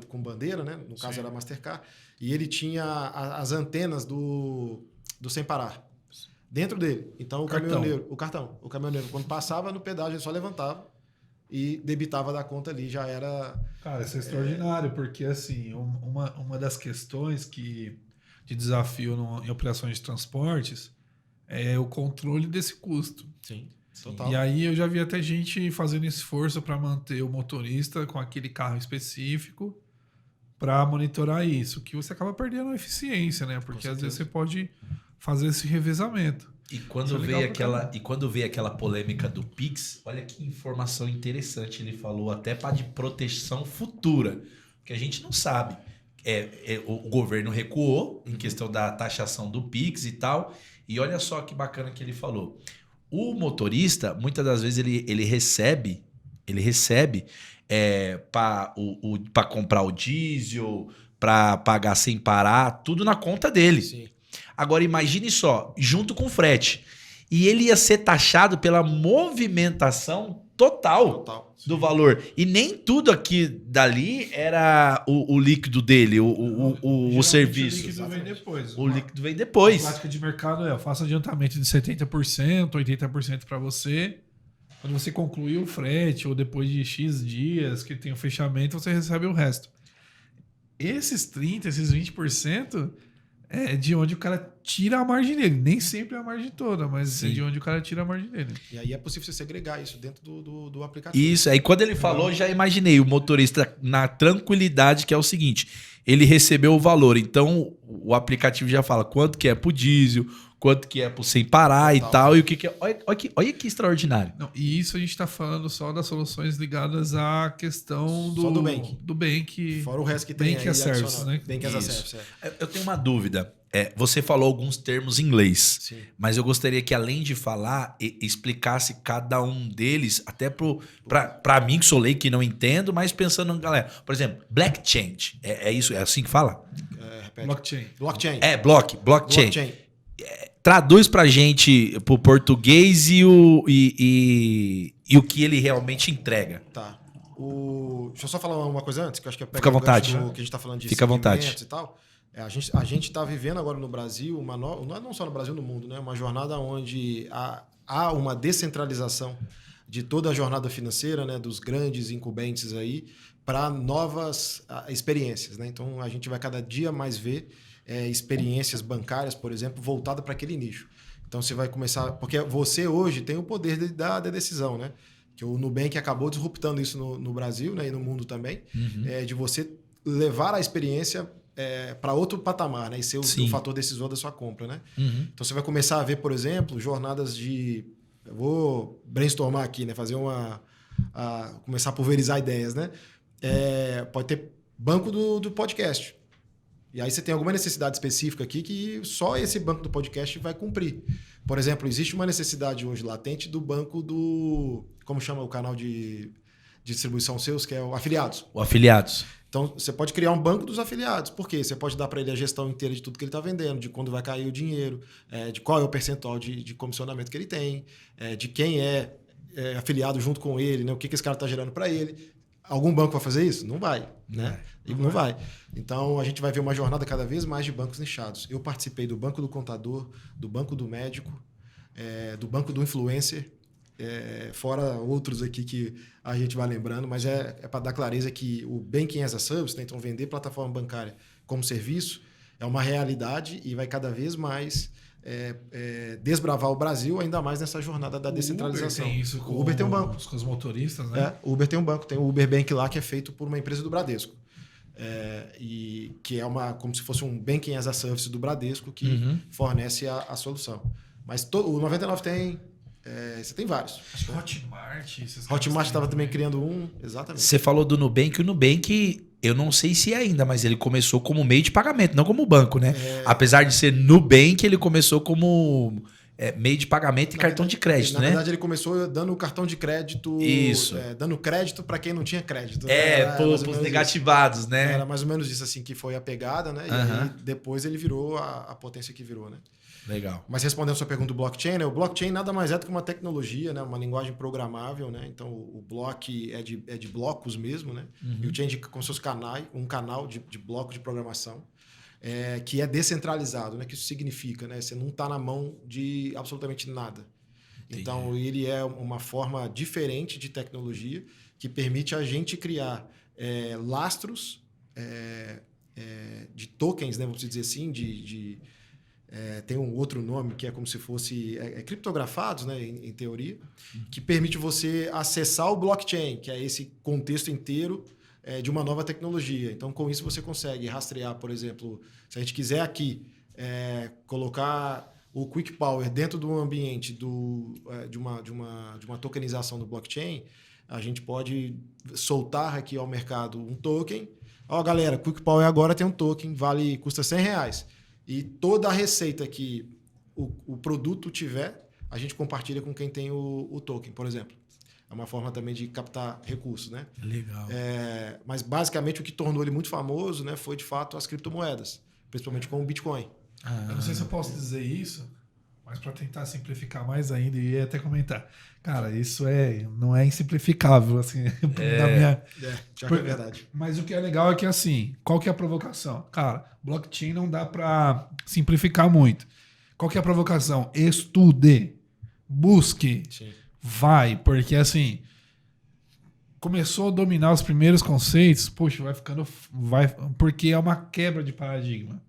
com bandeira, né? No caso era a Mastercard. E ele tinha as antenas do Sem Parar dentro dele. Então o caminhoneiro, quando passava no pedágio, ele só levantava e debitava da conta ali. Já era... Cara, isso é extraordinário, porque assim, uma das questões de desafio em operações de transportes é o controle desse custo. Sim, total. E aí eu já vi até gente fazendo esforço para manter o motorista com aquele carro específico para monitorar isso, que você acaba perdendo a eficiência, né? Porque às vezes você pode fazer esse revezamento. E quando veio aquela polêmica do Pix, olha que informação interessante ele falou, até para de proteção futura, que a gente não sabe. O governo recuou em questão da taxação do Pix e tal, e olha só que bacana que ele falou. O motorista, muitas das vezes, ele recebe para comprar o diesel, para pagar sem parar, tudo na conta dele. Sim. Agora imagine só, junto com o frete. E ele ia ser taxado pela movimentação total do valor. E nem tudo aqui dali era o líquido dele, o serviço. O líquido vem depois. O líquido vem depois. A prática de mercado eu faço adiantamento de 70%, 80% para você. Quando você concluir o frete, ou depois de X dias que tem o fechamento, você recebe o resto. Esses 30%, esses 20% é de onde o cara tira a margem dele. Nem sempre é a margem toda, mas é de onde o cara tira a margem dele. E aí é possível você segregar isso dentro do aplicativo. Isso, aí quando ele falou, já imaginei o motorista na tranquilidade, que é o seguinte, ele recebeu o valor, então o aplicativo já fala quanto que é pro diesel, quanto que é pro sem parar e tal, e o que é... Olha que extraordinário. Não, e isso a gente está falando só das soluções ligadas à questão Só do Bank. Fora o resto que tem Bank as a Service, né? Bank as a Service, Eu tenho uma dúvida. Você falou alguns termos em inglês, Sim. mas eu gostaria que, além de falar, explicasse cada um deles, até para mim, que sou leigo, que não entendo, mas pensando em galera. Por exemplo, blockchain. É isso? É assim que fala? Blockchain. Blockchain. Blockchain. Traduz pra gente pro português e o que ele realmente entrega. Tá. Deixa eu só falar uma coisa antes, que eu acho que Fica à vontade. Que a gente tá falando de Fica à vontade. segmentos e tal. A gente está vivendo agora no Brasil, não só no Brasil, no mundo, né? Uma jornada onde há uma descentralização de toda a jornada financeira, né? Dos grandes incumbentes aí, para novas experiências, né? Então, a gente vai cada dia mais ver experiências bancárias, por exemplo, voltadas para aquele nicho. Então, você vai começar... Porque você hoje tem o poder da decisão, né? Que o Nubank acabou disruptando isso no Brasil, né? E no mundo também, de você levar a experiência... para outro patamar, né? E ser o fator decisor da sua compra, né? Então você vai começar a ver, por exemplo, jornadas de... Eu vou brainstormar aqui, né? Começar a pulverizar ideias, né? Pode ter banco do podcast. E aí você tem alguma necessidade específica aqui que só esse banco do podcast vai cumprir. Por exemplo, existe uma necessidade hoje latente do banco do... Como chama o canal de distribuição seus, que é o afiliados. O afiliados. Então, você pode criar um banco dos afiliados. Por quê? Você pode dar para ele a gestão inteira de tudo que ele está vendendo, de quando vai cair o dinheiro, de qual é o percentual de comissionamento que ele tem, de quem é afiliado junto com ele, né? O que esse cara está gerando para ele. Algum banco vai fazer isso? Não vai. Né? Não vai. Então, a gente vai ver uma jornada cada vez mais de bancos nichados. Eu participei do Banco do Contador, do Banco do Médico, do Banco do Influencer, fora outros aqui que a gente vai lembrando, mas é para dar clareza que o Banking as a Service, né, então vender plataforma bancária como serviço, é uma realidade e vai cada vez mais desbravar o Brasil, ainda mais nessa jornada da descentralização. O Uber tem isso o Uber tem um banco. Com os motoristas, né? O Uber tem um banco, tem o Uber Bank lá, que é feito por uma empresa do Bradesco. E que é como se fosse um Banking as a Service do Bradesco que fornece a solução. Mas o 99 tem... você tem vários. Acho que Hotmart. Hotmart estava também criando um, exatamente. Você falou do Nubank. O Nubank, eu não sei se ainda, mas ele começou como meio de pagamento, não como banco, né? Apesar de ser Nubank, ele começou como meio de pagamento e cartão de crédito, né? Na verdade, ele começou dando cartão de crédito. Isso. Dando crédito para quem não tinha crédito. Pros negativados, isso, né? Era mais ou menos isso, assim, que foi a pegada, né? E aí, depois ele virou a potência que virou, né? Legal. Mas respondendo a sua pergunta do blockchain, né? O blockchain nada mais é do que uma tecnologia, né? Uma linguagem programável, né? Então, o block é de blocos mesmo, né? E o chain como se fosse um canal de bloco de programação, que é descentralizado, né? Que isso significa, né? Você não está na mão de absolutamente nada. Entendi. Então, ele é uma forma diferente de tecnologia que permite a gente criar lastros de tokens, né? Vamos dizer assim, tem um outro nome que é como se fosse criptografados, né, em teoria, que permite você acessar o blockchain, que é esse contexto inteiro de uma nova tecnologia. Então, com isso, você consegue rastrear, por exemplo, se a gente quiser aqui colocar o Quick Power dentro do ambiente de uma tokenização do blockchain, a gente pode soltar aqui ao mercado um token. Galera, Quick Power agora tem um token, custa R$100. E toda a receita que o produto tiver, a gente compartilha com quem tem o token, por exemplo. É uma forma também de captar recursos, né? Legal. Mas, basicamente, o que tornou ele muito famoso, né, foi, de fato, as criptomoedas, principalmente com o Bitcoin. Eu não sei se eu posso dizer isso, mas para tentar simplificar mais ainda, e até comentar. Cara, isso não é insimplificável, assim, na minha... Já que é verdade. Mas o que é legal é que, assim, qual que é a provocação? Cara, blockchain não dá para simplificar muito. Qual que é a provocação? Estude, busque, Sim. Vai, porque, assim, começou a dominar os primeiros conceitos, poxa, porque é uma quebra de paradigma.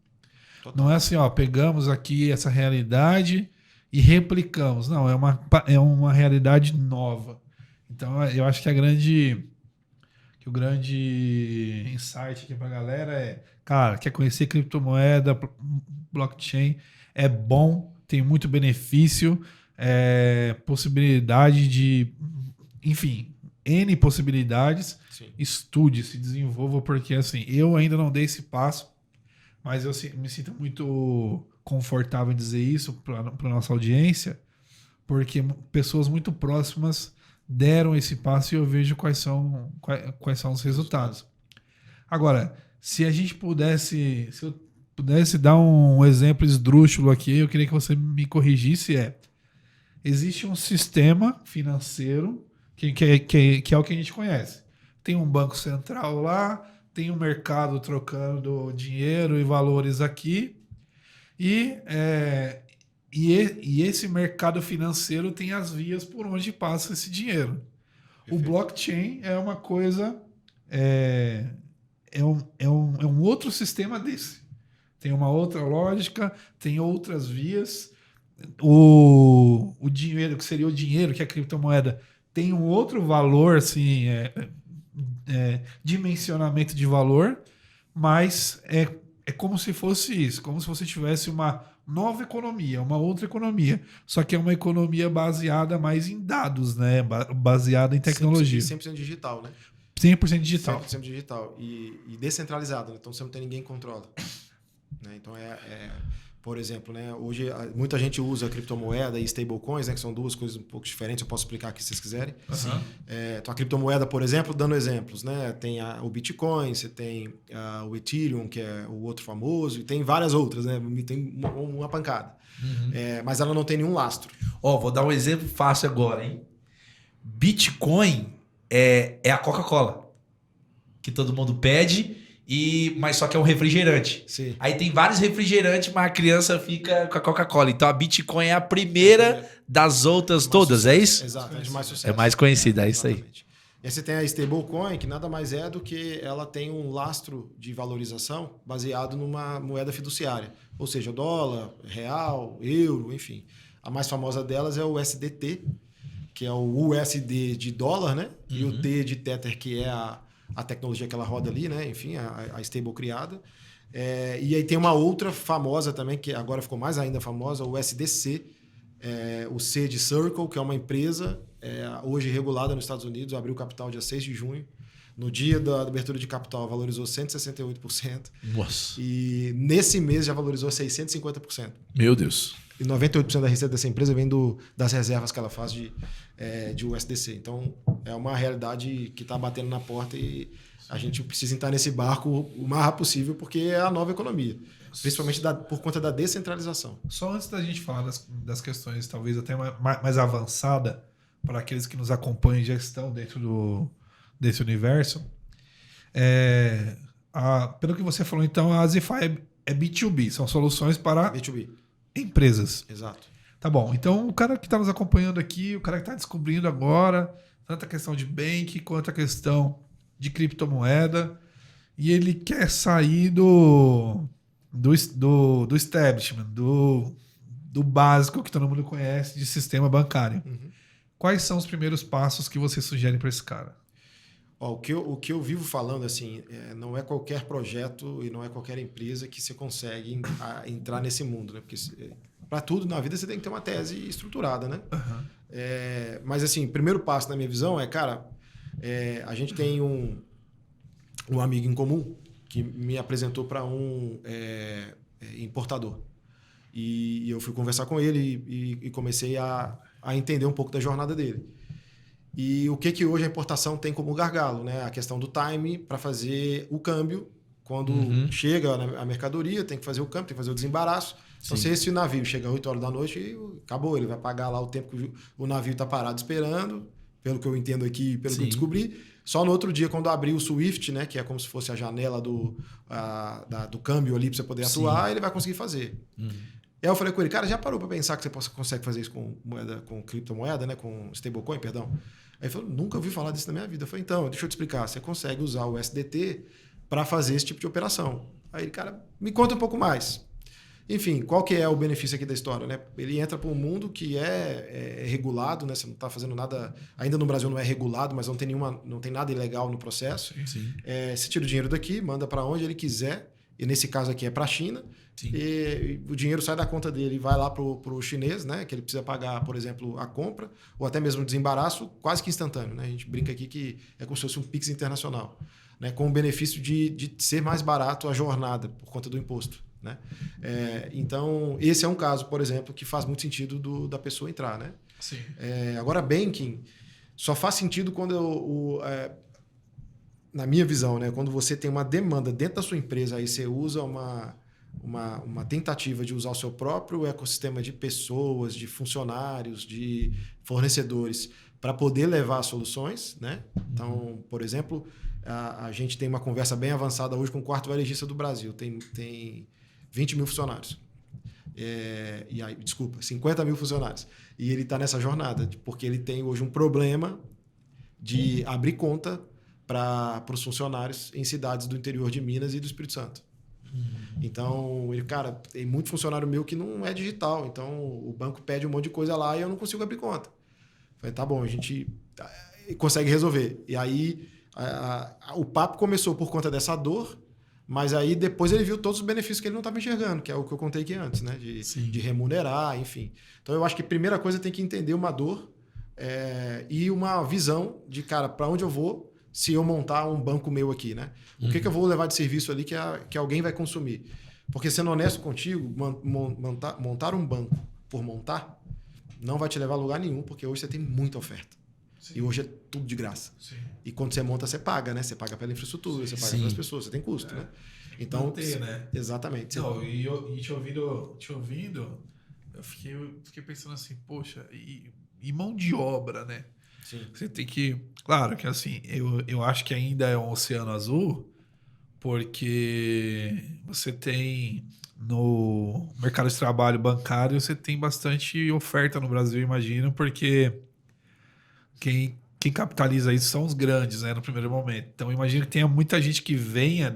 Total. Não é assim, pegamos aqui essa realidade e replicamos. Não, é uma realidade nova. Então, eu acho que o grande insight aqui pra galera cara, quer conhecer criptomoeda, blockchain, é bom, tem muito benefício, possibilidade de, enfim, N possibilidades. Sim. Estude, se desenvolva, porque assim, eu ainda não dei esse passo, mas eu me sinto muito confortável em dizer isso para a nossa audiência, porque pessoas muito próximas deram esse passo e eu vejo quais são os resultados. Agora, se eu pudesse dar um exemplo esdrúxulo aqui, eu queria que você me corrigisse, existe um sistema financeiro que é o que a gente conhece. Tem um banco central lá, tem um mercado trocando dinheiro e valores aqui, e esse mercado financeiro tem as vias por onde passa esse dinheiro. Perfeito. O blockchain é uma coisa, é um outro sistema desse. Tem uma outra lógica, tem outras vias. O dinheiro, que seria o dinheiro, que é a criptomoeda, tem um outro valor, assim, dimensionamento de valor, mas é como se fosse isso, como se você tivesse uma nova economia, uma outra economia, só que é uma economia baseada mais em dados, né? Baseada em tecnologia. 100% digital, né? 100% digital. 100% digital e descentralizado, né? Então você não tem ninguém que controla. né? Então, por exemplo, né, hoje muita gente usa criptomoeda e stablecoins, né, que são duas coisas um pouco diferentes. Eu posso explicar aqui se vocês quiserem. Uhum. Então, a criptomoeda, por exemplo, dando exemplos, né, tem o Bitcoin, você tem o Ethereum, que é o outro famoso, e tem várias outras, né? Tem uma pancada. Uhum. Mas ela não tem nenhum lastro. Vou dar um exemplo fácil agora, hein? Bitcoin é a Coca-Cola, que todo mundo pede, mas só que é um refrigerante. Sim. Aí tem vários refrigerantes, mas a criança fica com a Coca-Cola. Então a Bitcoin é a primeira das outras todas, sucesso. é isso? Exato, é de mais sucesso. É mais conhecida, é isso aí. Exatamente. E aí você tem a stablecoin, que nada mais é do que ela tem um lastro de valorização baseado numa moeda fiduciária. Ou seja, dólar, real, euro, enfim. A mais famosa delas é o USDT, que é o USD de dólar, né? Uhum. E o T de Tether, que é a tecnologia que ela roda ali, né? Enfim, a stable criada. E aí tem uma outra famosa também, que agora ficou mais ainda famosa, o SDC, o C de Circle, que é uma empresa hoje regulada nos Estados Unidos, abriu capital dia 6 de junho. No dia da abertura de capital, valorizou 168%. Nossa. E nesse mês já valorizou 650%. Meu Deus. E 98% da receita dessa empresa vem das reservas que ela faz de USDC. Então, é uma realidade que está batendo na porta e a gente precisa entrar nesse barco o mais rápido possível, porque é a nova economia. Principalmente por conta da descentralização. Só antes da gente falar das questões talvez até mais avançada para aqueles que nos acompanham e já estão dentro desse universo, pelo que você falou, então, a Azify é B2B, são soluções para B2B. Empresas. Exato. Tá bom. Então, o cara que está nos acompanhando aqui, o cara que está descobrindo agora, tanto a questão de bank quanto a questão de criptomoeda, e ele quer sair do establishment, do básico que todo mundo conhece de sistema bancário. Uhum. Quais são os primeiros passos que você sugere para esse cara? O que eu vivo falando assim, não é qualquer projeto e não é qualquer empresa que você consegue entrar nesse mundo, né? Porque para tudo na vida você tem que ter uma tese estruturada, né? Uhum. Mas assim, o primeiro passo na minha visão a gente tem um amigo em comum que me apresentou para um importador. E eu fui conversar com ele e comecei a entender um pouco da jornada dele. E o que hoje a importação tem como gargalo, né? A questão do time para fazer o câmbio. Quando chega a mercadoria, tem que fazer o câmbio, tem que fazer o desembaraço. Então, se esse navio chega às 8 horas da noite, acabou. Ele vai pagar lá o tempo que o navio está parado esperando, pelo que eu entendo aqui, pelo que eu descobri. Só no outro dia, quando abrir o Swift, né, que é como se fosse a janela do câmbio ali para você poder atuar, ele vai conseguir fazer. Aí eu falei com ele, cara, já parou para pensar que você consegue fazer isso com criptomoeda, né, com stablecoin, perdão? Aí ele falou, nunca ouvi falar disso na minha vida. Eu falei, então, deixa eu te explicar. Você consegue usar o SDT para fazer esse tipo de operação. Aí ele, cara, me conta um pouco mais. Enfim, qual que é o benefício aqui da história, né? Ele entra para um mundo que é regulado, né? Você não está fazendo nada... Ainda no Brasil não é regulado, mas não tem nada ilegal no processo. Sim. Você tira o dinheiro daqui, manda para onde ele quiser. E nesse caso aqui é para a China. Sim. E o dinheiro sai da conta dele e vai lá para o chinês, né? Que ele precisa pagar, por exemplo, a compra ou até mesmo o desembaraço quase que instantâneo, né? A gente brinca aqui que é como se fosse um Pix internacional, né? Com o benefício de ser mais barato a jornada por conta do imposto, né? Então, esse é um caso, por exemplo, que faz muito sentido da pessoa entrar, né? Sim. Agora, banking só faz sentido quando na minha visão, né? Quando você tem uma demanda dentro da sua empresa, aí você usa uma tentativa de usar o seu próprio ecossistema de pessoas, de funcionários, de fornecedores para poder levar soluções, né? Então, por exemplo, a gente tem uma conversa bem avançada hoje com o quarto varejista do Brasil. Tem 20 mil funcionários. 50 mil funcionários. E ele está nessa jornada, porque ele tem hoje um problema de abrir conta para os funcionários em cidades do interior de Minas e do Espírito Santo. Então, tem muito funcionário meu que não é digital. Então, o banco pede um monte de coisa lá e eu não consigo abrir conta. Falei, tá bom, a gente consegue resolver. E aí, o papo começou por conta dessa dor, mas aí depois ele viu todos os benefícios que ele não estava enxergando, que é o que eu contei aqui antes, né? De remunerar, enfim. Então, eu acho que a primeira coisa tem que entender uma dor e uma visão de, cara, para onde eu vou se eu montar um banco meu aqui, né? O que eu vou levar de serviço ali que alguém vai consumir? Porque sendo honesto contigo, montar um banco por montar não vai te levar a lugar nenhum, porque hoje você tem muita oferta. Sim. E hoje é tudo de graça. Sim. E quando você monta, você paga, né? Você paga pela infraestrutura, você paga pelas pessoas, você tem custo, né? Então, manter, né? Exatamente. Não, e te ouvindo, eu fiquei pensando assim, poxa, e mão de obra, né? Sim. Você tem que... Claro que assim, eu acho que ainda é um oceano azul, porque você tem no mercado de trabalho bancário, você tem bastante oferta no Brasil, imagino, porque quem capitaliza isso são os grandes, né, no primeiro momento. Então, imagino que tenha muita gente que venha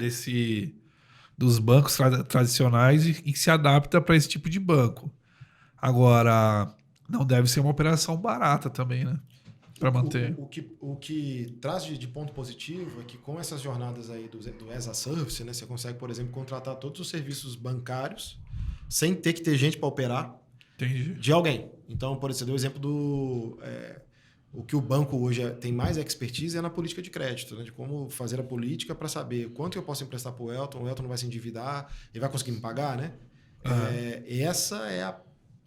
dos bancos tradicionais e que se adapta para esse tipo de banco. Agora, não deve ser uma operação barata também, né? Para manter. O que traz de ponto positivo é que com essas jornadas aí do as a Service, né, você consegue, por exemplo, contratar todos os serviços bancários sem ter que ter gente para operar. Entendi. De alguém. Então, por exemplo, você deu o exemplo o que o banco hoje tem mais expertise é na política de crédito, né, de como fazer a política para saber quanto eu posso emprestar para o Elton não vai se endividar, ele vai conseguir me pagar, né? Uhum. Essa é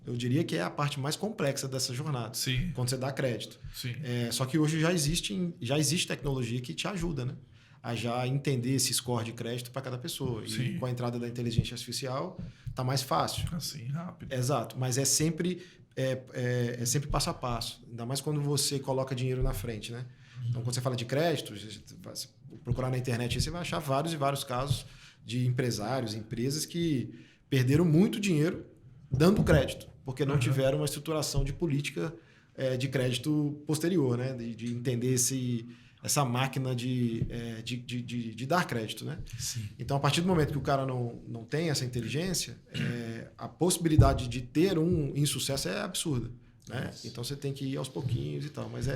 eu diria que é a parte mais complexa dessa jornada. Sim. Quando você dá crédito. Sim. Só que hoje já existe tecnologia que te ajuda, né? A já entender esse score de crédito para cada pessoa. Sim. E com a entrada da inteligência artificial, tá mais fácil. Assim, rápido. Exato. Mas é sempre passo a passo. Ainda mais quando você coloca dinheiro na frente, né? Então, quando você fala de crédito, procurar na internet, você vai achar vários e vários casos de empresários, empresas que perderam muito dinheiro dando crédito, porque não tiveram uma estruturação de política de crédito posterior, né? De entender essa máquina de dar crédito, né? Sim. Então, a partir do momento que o cara não tem essa inteligência, a possibilidade de ter um insucesso é absurda, né? Então, você tem que ir aos pouquinhos e tal, mas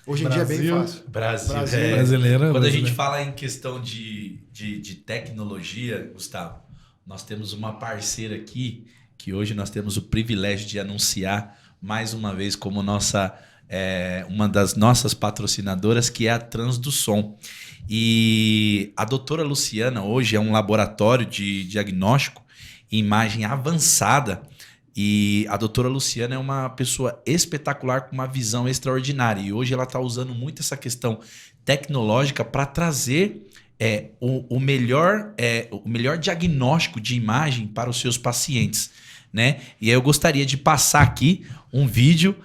hoje em dia é bem fácil. Brasileiro. Quando a gente fala em questão de tecnologia, Gustavo, nós temos uma parceira aqui que hoje nós temos o privilégio de anunciar mais uma vez como uma das nossas patrocinadoras, que é a Transdusom. E a doutora Luciana hoje é um laboratório de diagnóstico e imagem avançada. E a doutora Luciana é uma pessoa espetacular com uma visão extraordinária. E hoje ela está usando muito essa questão tecnológica para trazer o melhor diagnóstico de imagem para os seus pacientes, né? E aí eu gostaria de passar aqui um vídeo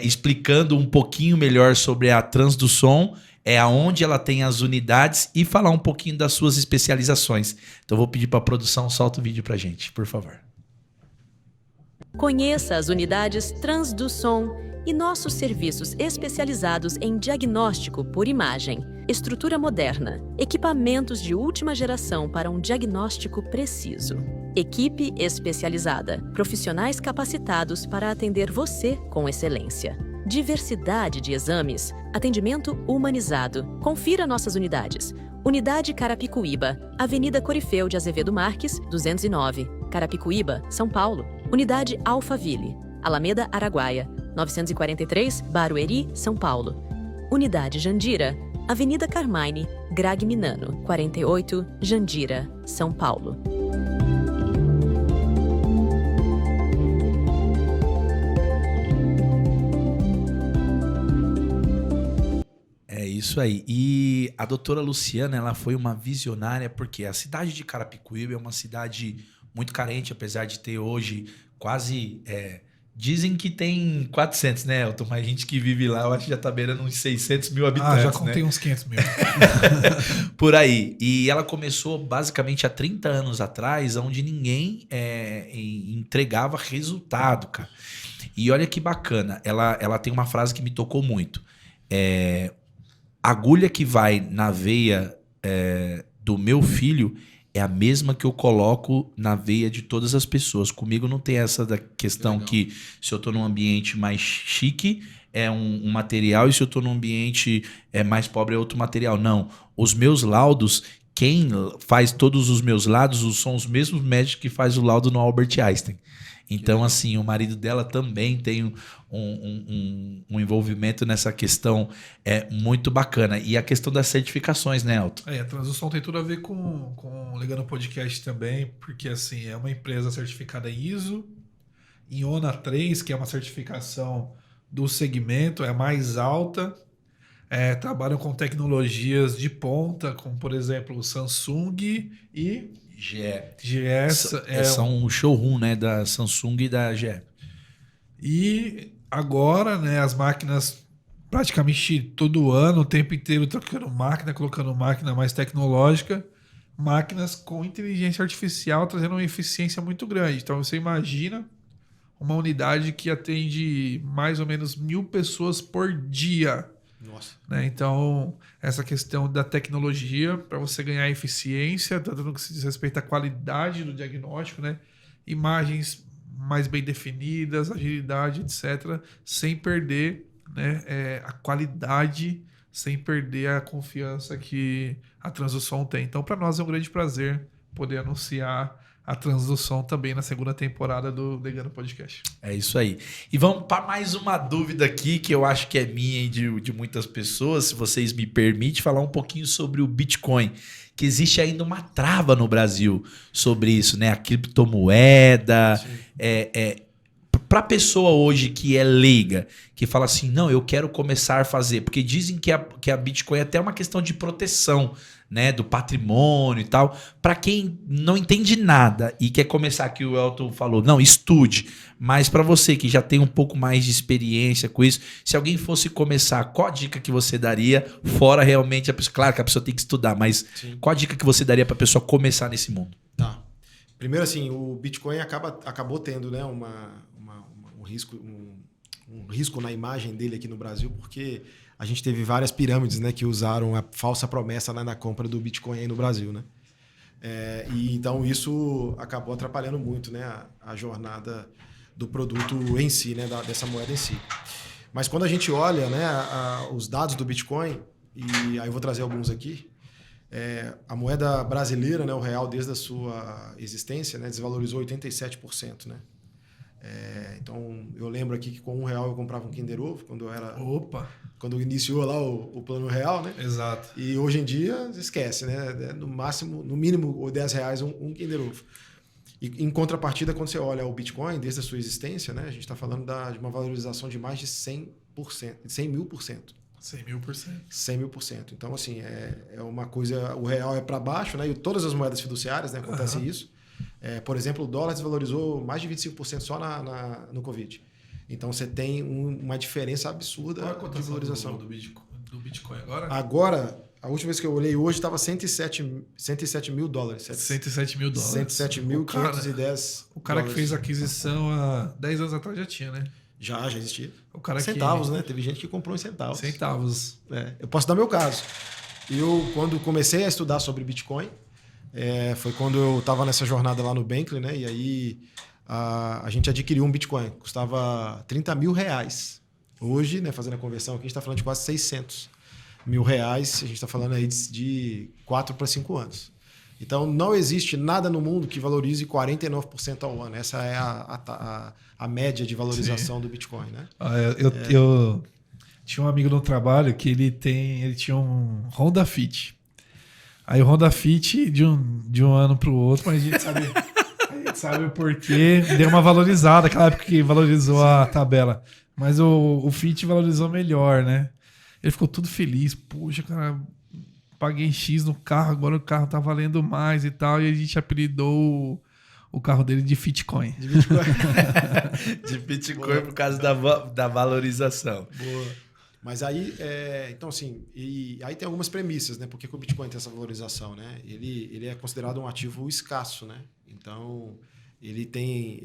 explicando um pouquinho melhor sobre a Transdusom, aonde ela tem as unidades e falar um pouquinho das suas especializações. Então eu vou pedir para a produção, solta o vídeo para a gente, por favor. Conheça as unidades Transdusom e nossos serviços especializados em diagnóstico por imagem, estrutura moderna, equipamentos de última geração para um diagnóstico preciso. Equipe especializada, profissionais capacitados para atender você com excelência. Diversidade de exames, atendimento humanizado. Confira nossas unidades. Unidade Carapicuíba, Avenida Corifeu de Azevedo Marques, 209, Carapicuíba, São Paulo. Unidade Alphaville, Alameda Araguaia, 943, Barueri, São Paulo. Unidade Jandira, Avenida Carmine, Grag Minano, 48, Jandira, São Paulo. É isso aí. E a doutora Luciana, ela foi uma visionária, porque a cidade de Carapicuíba é uma cidade muito carente, apesar de ter hoje quase... dizem que tem 400, né, Elton? Mas a gente que vive lá, eu acho que já tá beirando uns 600 mil habitantes, já contei, né? Uns 500 mil. Por aí. E ela começou basicamente há 30 anos atrás, onde ninguém entregava resultado, cara. E olha que bacana. Ela tem uma frase que me tocou muito. Agulha que vai na veia do meu filho é a mesma que eu coloco na veia de todas as pessoas. Comigo não tem essa da questão que se eu estou num ambiente mais chique é um material e se eu estou num ambiente mais pobre é outro material. Não. Os meus laudos quem faz todos os meus laudos são os mesmos médicos que faz o laudo no Albert Einstein. Então, assim, o marido dela também tem um envolvimento nessa questão muito bacana. E a questão das certificações, né, Elton? A Transdução tem tudo a ver com o Legando Podcast também, porque assim, é uma empresa certificada em ISO, em ONA 3, que é uma certificação do segmento, é a mais alta. Trabalham com tecnologias de ponta, como por exemplo o Samsung e GE. São o showroom, né, da Samsung e da GE. E agora, né, as máquinas praticamente todo ano, o tempo inteiro trocando máquina, colocando máquina mais tecnológica, máquinas com inteligência artificial trazendo uma eficiência muito grande. Então você imagina uma unidade que atende mais ou menos 1.000 pessoas por dia. Nossa. Né? Então, essa questão da tecnologia para você ganhar eficiência, tanto no que se diz respeito à qualidade do diagnóstico, né? Imagens mais bem definidas, agilidade, etc., sem perder, né, a qualidade, sem perder a confiança que a Transdução tem. Então, para nós é um grande prazer poder anunciar a Transdução também na segunda temporada do Legando Podcast. É isso aí. E vamos para mais uma dúvida aqui, que eu acho que é minha e de muitas pessoas, se vocês me permitem, falar um pouquinho sobre o Bitcoin, que existe ainda uma trava no Brasil sobre isso, né? A criptomoeda. Para a pessoa hoje que é leiga, que fala assim, não, eu quero começar a fazer, porque dizem que a Bitcoin é até uma questão de proteção, né, do patrimônio e tal. Para quem não entende nada e quer começar, que o Elton falou, não, estude. Mas para você que já tem um pouco mais de experiência com isso, se alguém fosse começar, qual a dica que você daria? Fora realmente a pessoa, claro que a pessoa tem que estudar, mas sim, qual a dica que você daria para a pessoa começar nesse mundo? Tá. Primeiro, assim, o Bitcoin acabou tendo, né, um risco na imagem dele aqui no Brasil, porque a gente teve várias pirâmides, né, que usaram a falsa promessa, né, na compra do Bitcoin aí no Brasil, né? E então isso acabou atrapalhando muito, né, a jornada do produto em si, né, dessa moeda em si. Mas quando a gente olha, né, os dados do Bitcoin, e aí eu vou trazer alguns aqui, a moeda brasileira, né, o real, desde a sua existência, né, desvalorizou 87%, né? Então, eu lembro aqui que com R$1 eu comprava um Kinder Ovo, quando iniciou lá o plano real, né? Exato. E hoje em dia, esquece, né? No mínimo, R$10 um Kinder Ovo. E em contrapartida, quando você olha o Bitcoin, desde a sua existência, né? A gente está falando de uma valorização de mais de 100%, 100.000%. 100.000%. Então, assim, é uma coisa... O real é para baixo, né? E todas as moedas fiduciárias, né? Acontece isso. Por exemplo, o dólar desvalorizou mais de 25% só no Covid. Então você tem uma diferença absurda de valorização. Do Bitcoin agora? Agora, a última vez que eu olhei hoje estava $107 mil. $107 mil. $107.510. O cara que fez a aquisição há 10 anos atrás já tinha, né? Já existia. O cara centavos, né? Teve gente que comprou em centavos. Centavos. Eu posso dar meu caso. Eu, quando comecei a estudar sobre Bitcoin, foi quando eu estava nessa jornada lá no Bankley, né? E aí a gente adquiriu um Bitcoin, custava R$30 mil. Hoje, né, fazendo a conversão aqui, a gente está falando de quase R$600 mil. A gente está falando aí de 4 para 5 anos. Então, não existe nada no mundo que valorize 49% ao ano. Essa é a média de valorização do Bitcoin, né? Eu tinha um amigo no trabalho que ele tinha um Honda Fit. Aí o Honda Fit, de um ano para o outro, mas a gente sabe o porquê, deu uma valorizada, aquela época que valorizou a tabela. Mas o Fit valorizou melhor, né? Ele ficou tudo feliz. Poxa, cara, paguei X no carro, agora o carro tá valendo mais e tal. E a gente apelidou o carro dele de Fitcoin. De Bitcoin. De Bitcoin por causa da valorização. Boa. Mas aí, então assim, aí tem algumas premissas, né? Por que o Bitcoin tem essa valorização, né? Ele é considerado um ativo escasso, né? Então, ele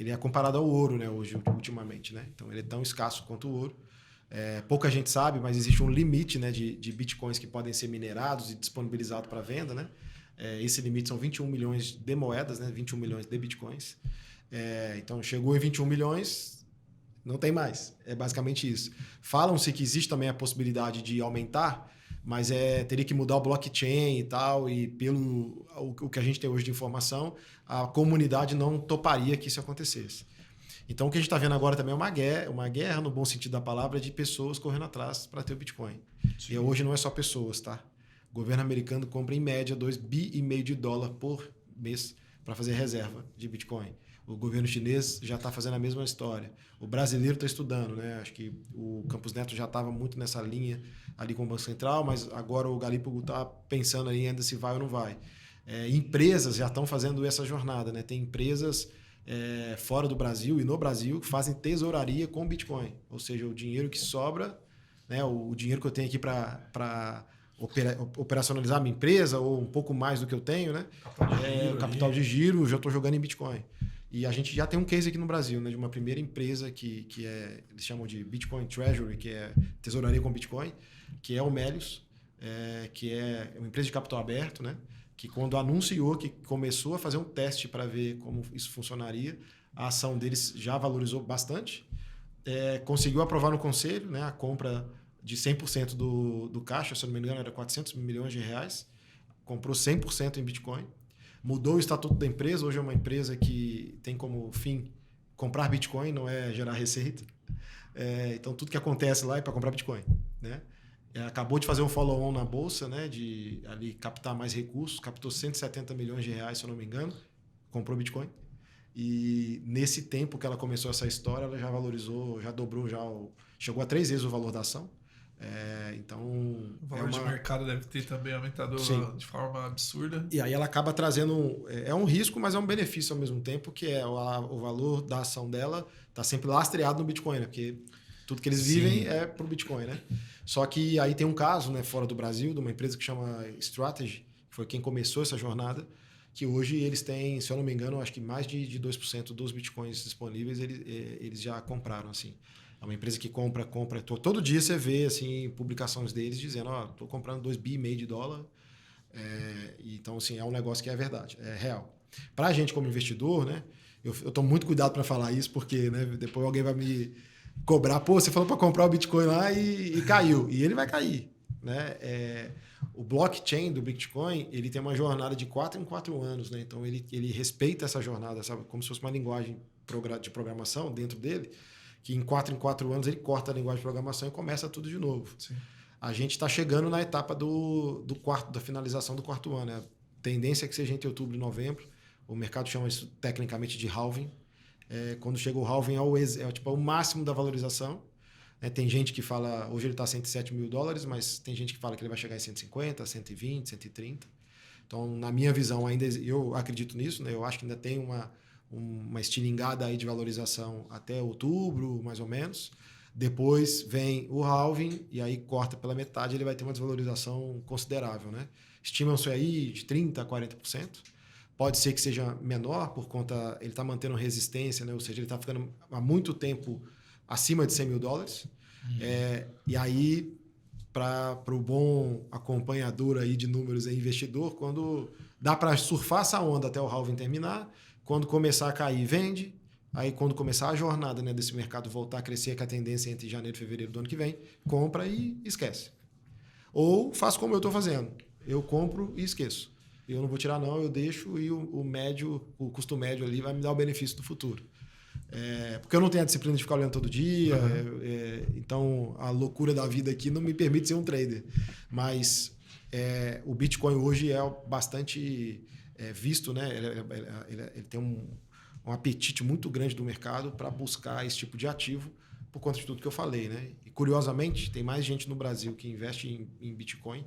é comparado ao ouro, né? Hoje, ultimamente, né? Então, ele é tão escasso quanto o ouro. Pouca gente sabe, mas existe um limite, né, de bitcoins que podem ser minerados e disponibilizados para venda, né? Esse limite são 21 milhões de moedas, né? 21 milhões de bitcoins. Então, chegou em 21 milhões, não tem mais. É basicamente isso. Falam-se que existe também a possibilidade de aumentar, mas teria que mudar o blockchain e tal, e pelo o que a gente tem hoje de informação, a comunidade não toparia que isso acontecesse. Então, o que a gente está vendo agora também é uma guerra, no bom sentido da palavra, de pessoas correndo atrás para ter o Bitcoin. Sim. E hoje não é só pessoas, tá? O governo americano compra, em média, $2,5 bilhões por mês para fazer reserva de Bitcoin. O governo chinês já está fazendo a mesma história. O brasileiro está estudando, né? Acho que o Campos Neto já estava muito nessa linha ali com o Banco Central, mas agora o Galípolo está pensando aí ainda se vai ou não vai. Empresas já estão fazendo essa jornada, né? Tem empresas fora do Brasil e no Brasil que fazem tesouraria com Bitcoin. Ou seja, o dinheiro que sobra, né? O dinheiro que eu tenho aqui para operacionalizar a minha empresa, ou um pouco mais do que eu tenho, né? Capital de giro, já estou jogando em Bitcoin. E a gente já tem um case aqui no Brasil, né, de uma primeira empresa que eles chamam de Bitcoin Treasury, que é tesouraria com Bitcoin, que é o Melius, que é uma empresa de capital aberto, né, que quando anunciou que começou a fazer um teste para ver como isso funcionaria, a ação deles já valorizou bastante, conseguiu aprovar no conselho, né, a compra de 100% do caixa, se eu não me engano era R$400 milhões, comprou 100% em Bitcoin. Mudou o estatuto da empresa, hoje é uma empresa que tem como fim comprar Bitcoin, não é gerar receita. Então, tudo que acontece lá é para comprar Bitcoin, né? Acabou de fazer um follow-on na Bolsa, né? De ali captar mais recursos, captou R$170 milhões, se eu não me engano, comprou Bitcoin. E nesse tempo que ela começou essa história, ela já valorizou, já dobrou, chegou a 3 vezes o valor da ação. Então, o valor de mercado deve ter também aumentado de forma absurda. E aí ela acaba trazendo um risco, mas é um benefício ao mesmo tempo, que o valor da ação dela está sempre lastreado no Bitcoin, né? Porque tudo que eles vivem é pro Bitcoin, né? Só que aí tem um caso, né, fora do Brasil, de uma empresa que chama Strategy, que foi quem começou essa jornada, que hoje eles têm, se eu não me engano, acho que mais de 2% dos Bitcoins disponíveis eles já compraram, assim. É uma empresa que compra. Todo dia você vê assim, publicações deles dizendo: estou comprando $2,5 bilhões. Então, assim, é um negócio que é verdade, é real. Para a gente, como investidor, né, eu estou muito cuidado para falar isso, porque, né, depois alguém vai me cobrar: pô, você falou para comprar o Bitcoin lá e caiu. E ele vai cair. Né? O blockchain do Bitcoin ele tem uma jornada de 4 em 4 anos. Né? Então, ele respeita essa jornada, sabe? Como se fosse uma linguagem de programação dentro dele, que em 4 anos ele corta a linguagem de programação e começa tudo de novo. Sim. A gente está chegando na etapa da finalização do 4º ano. A tendência é que seja entre outubro e novembro. O mercado chama isso tecnicamente de halving. Quando chega o halving é o máximo da valorização. Tem gente que fala, hoje ele está a $107 mil, mas tem gente que fala que ele vai chegar em 150, 120, 130. Então, na minha visão, ainda eu acredito nisso. Né? Eu acho que ainda tem uma estilingada aí de valorização até outubro, mais ou menos. Depois vem o halving e aí corta pela metade, ele vai ter uma desvalorização considerável. Né? Estimam-se aí de 30% a 40%. Pode ser que seja menor, por conta ele está mantendo resistência, né? Ou seja, ele está ficando há muito tempo acima de $100 mil. E aí, para o bom acompanhador aí de números e investidor, quando dá para surfar essa onda até o halving terminar, quando começar a cair, vende. Aí, quando começar a jornada, né, desse mercado voltar a crescer, que a tendência é entre janeiro e fevereiro do ano que vem, compra e esquece. Ou faz como eu estou fazendo. Eu compro e esqueço. Eu não vou tirar, não, eu deixo e o custo médio ali vai me dar o benefício do futuro. Porque eu não tenho a disciplina de ficar olhando todo dia. Então, a loucura da vida aqui não me permite ser um trader. Mas o Bitcoin hoje é bastante visto, né? Ele tem um apetite muito grande do mercado para buscar esse tipo de ativo por conta de tudo que eu falei, né? E, curiosamente, tem mais gente no Brasil que investe em Bitcoin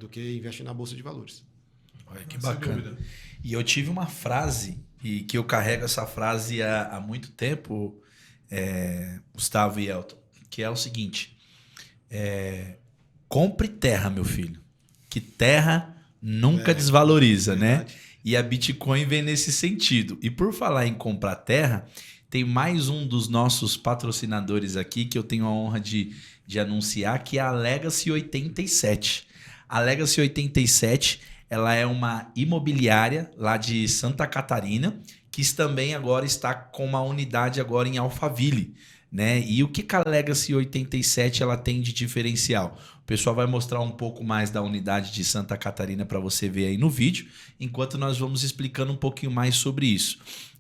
do que investe na Bolsa de Valores. Olha que bacana. E eu tive uma frase, e que eu carrego essa frase há muito tempo, Gustavo e Elton, que é o seguinte: compre terra, meu filho, que terra nunca desvaloriza, verdade, né? E a Bitcoin vem nesse sentido. E por falar em comprar terra, tem mais um dos nossos patrocinadores aqui que eu tenho a honra de anunciar, que é a Legacy 87. A Legacy 87, ela é uma imobiliária lá de Santa Catarina, que também agora está com uma unidade agora em Alphaville, né? E o que a Legacy 87 ela tem de diferencial? O pessoal vai mostrar um pouco mais da unidade de Santa Catarina para você ver aí no vídeo, enquanto nós vamos explicando um pouquinho mais sobre isso.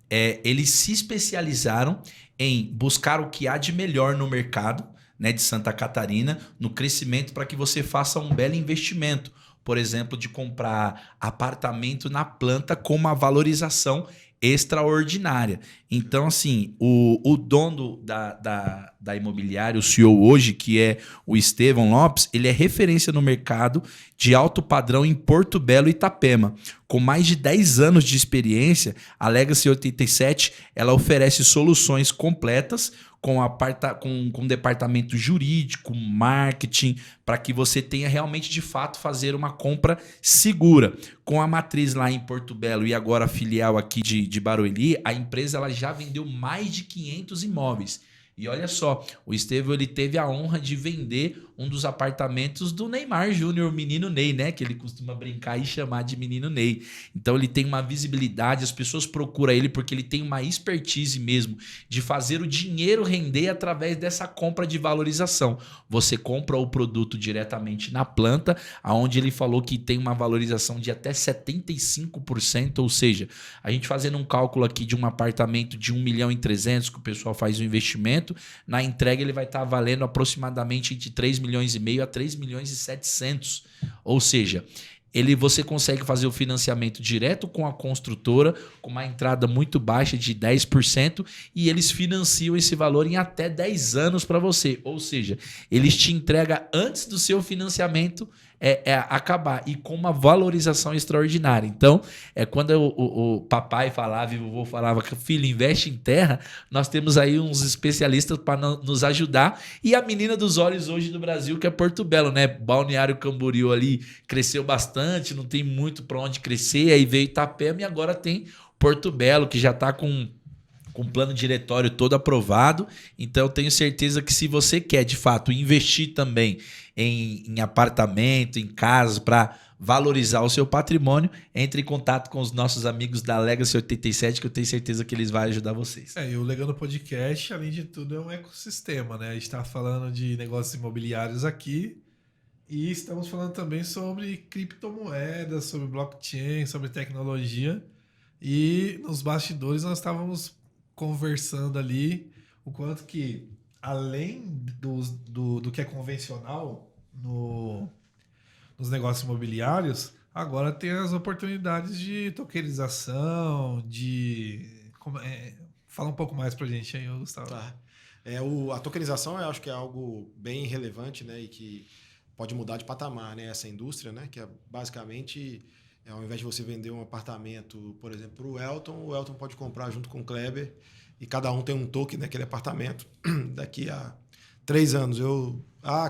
Eles se especializaram em buscar o que há de melhor no mercado, né, de Santa Catarina, no crescimento para que você faça um belo investimento. Por exemplo, de comprar apartamento na planta com uma valorização extraordinária. Então, assim, o dono da imobiliária, o CEO hoje, que é o Estevão Lopes, ele é referência no mercado de alto padrão em Porto Belo e Itapema. Com mais de 10 anos de experiência, a Legacy 87 ela oferece soluções completas com departamento jurídico, marketing, para que você tenha realmente, de fato, fazer uma compra segura. Com a matriz lá em Porto Belo e agora a filial aqui de Barueri, a empresa ela já vendeu mais de 500 imóveis. E olha só, o Estevão ele teve a honra de vender um dos apartamentos do Neymar Júnior, o menino Ney, né? Que ele costuma brincar e chamar de menino Ney. Então ele tem uma visibilidade, as pessoas procuram ele porque ele tem uma expertise mesmo de fazer o dinheiro render através dessa compra de valorização. Você compra o produto diretamente na planta, onde ele falou que tem uma valorização de até 75%, ou seja, a gente fazendo um cálculo aqui de um apartamento de 1.300.000 que o pessoal faz o investimento, na entrega ele vai estar valendo aproximadamente entre 3,5 milhões a 3,7 milhões. Ou seja, você consegue fazer o financiamento direto com a construtora, com uma entrada muito baixa de 10%, e eles financiam esse valor em até 10 anos para você. Ou seja, eles te entregam antes do seu financiamento acabar e com uma valorização extraordinária. Então, quando o papai falava e o vovô falava que filho, investe em terra, nós temos aí uns especialistas para nos ajudar. E a menina dos olhos hoje do Brasil, que é Porto Belo, né? Balneário Camboriú ali cresceu bastante, não tem muito para onde crescer, aí veio Itapema e agora tem Porto Belo, que já está com plano diretório todo aprovado. Então, eu tenho certeza que se você quer, de fato, investir também em apartamento, em casas, para valorizar o seu patrimônio, entre em contato com os nossos amigos da Legacy 87, que eu tenho certeza que eles vão ajudar vocês. E o Legando Podcast, além de tudo, é um ecossistema, né? A gente está falando de negócios imobiliários aqui e estamos falando também sobre criptomoedas, sobre blockchain, sobre tecnologia. E nos bastidores nós estávamos conversando ali o quanto que, além do que é convencional nos negócios imobiliários, agora tem as oportunidades de tokenização, fala um pouco mais pra gente aí, Gustavo. Tá. A tokenização eu acho que é algo bem relevante, né, e que pode mudar de patamar, né, essa indústria, né, que é basicamente, ao invés de você vender um apartamento, por exemplo, para o Elton pode comprar junto com o Kleber e cada um tem um token naquele apartamento. Daqui a 3 anos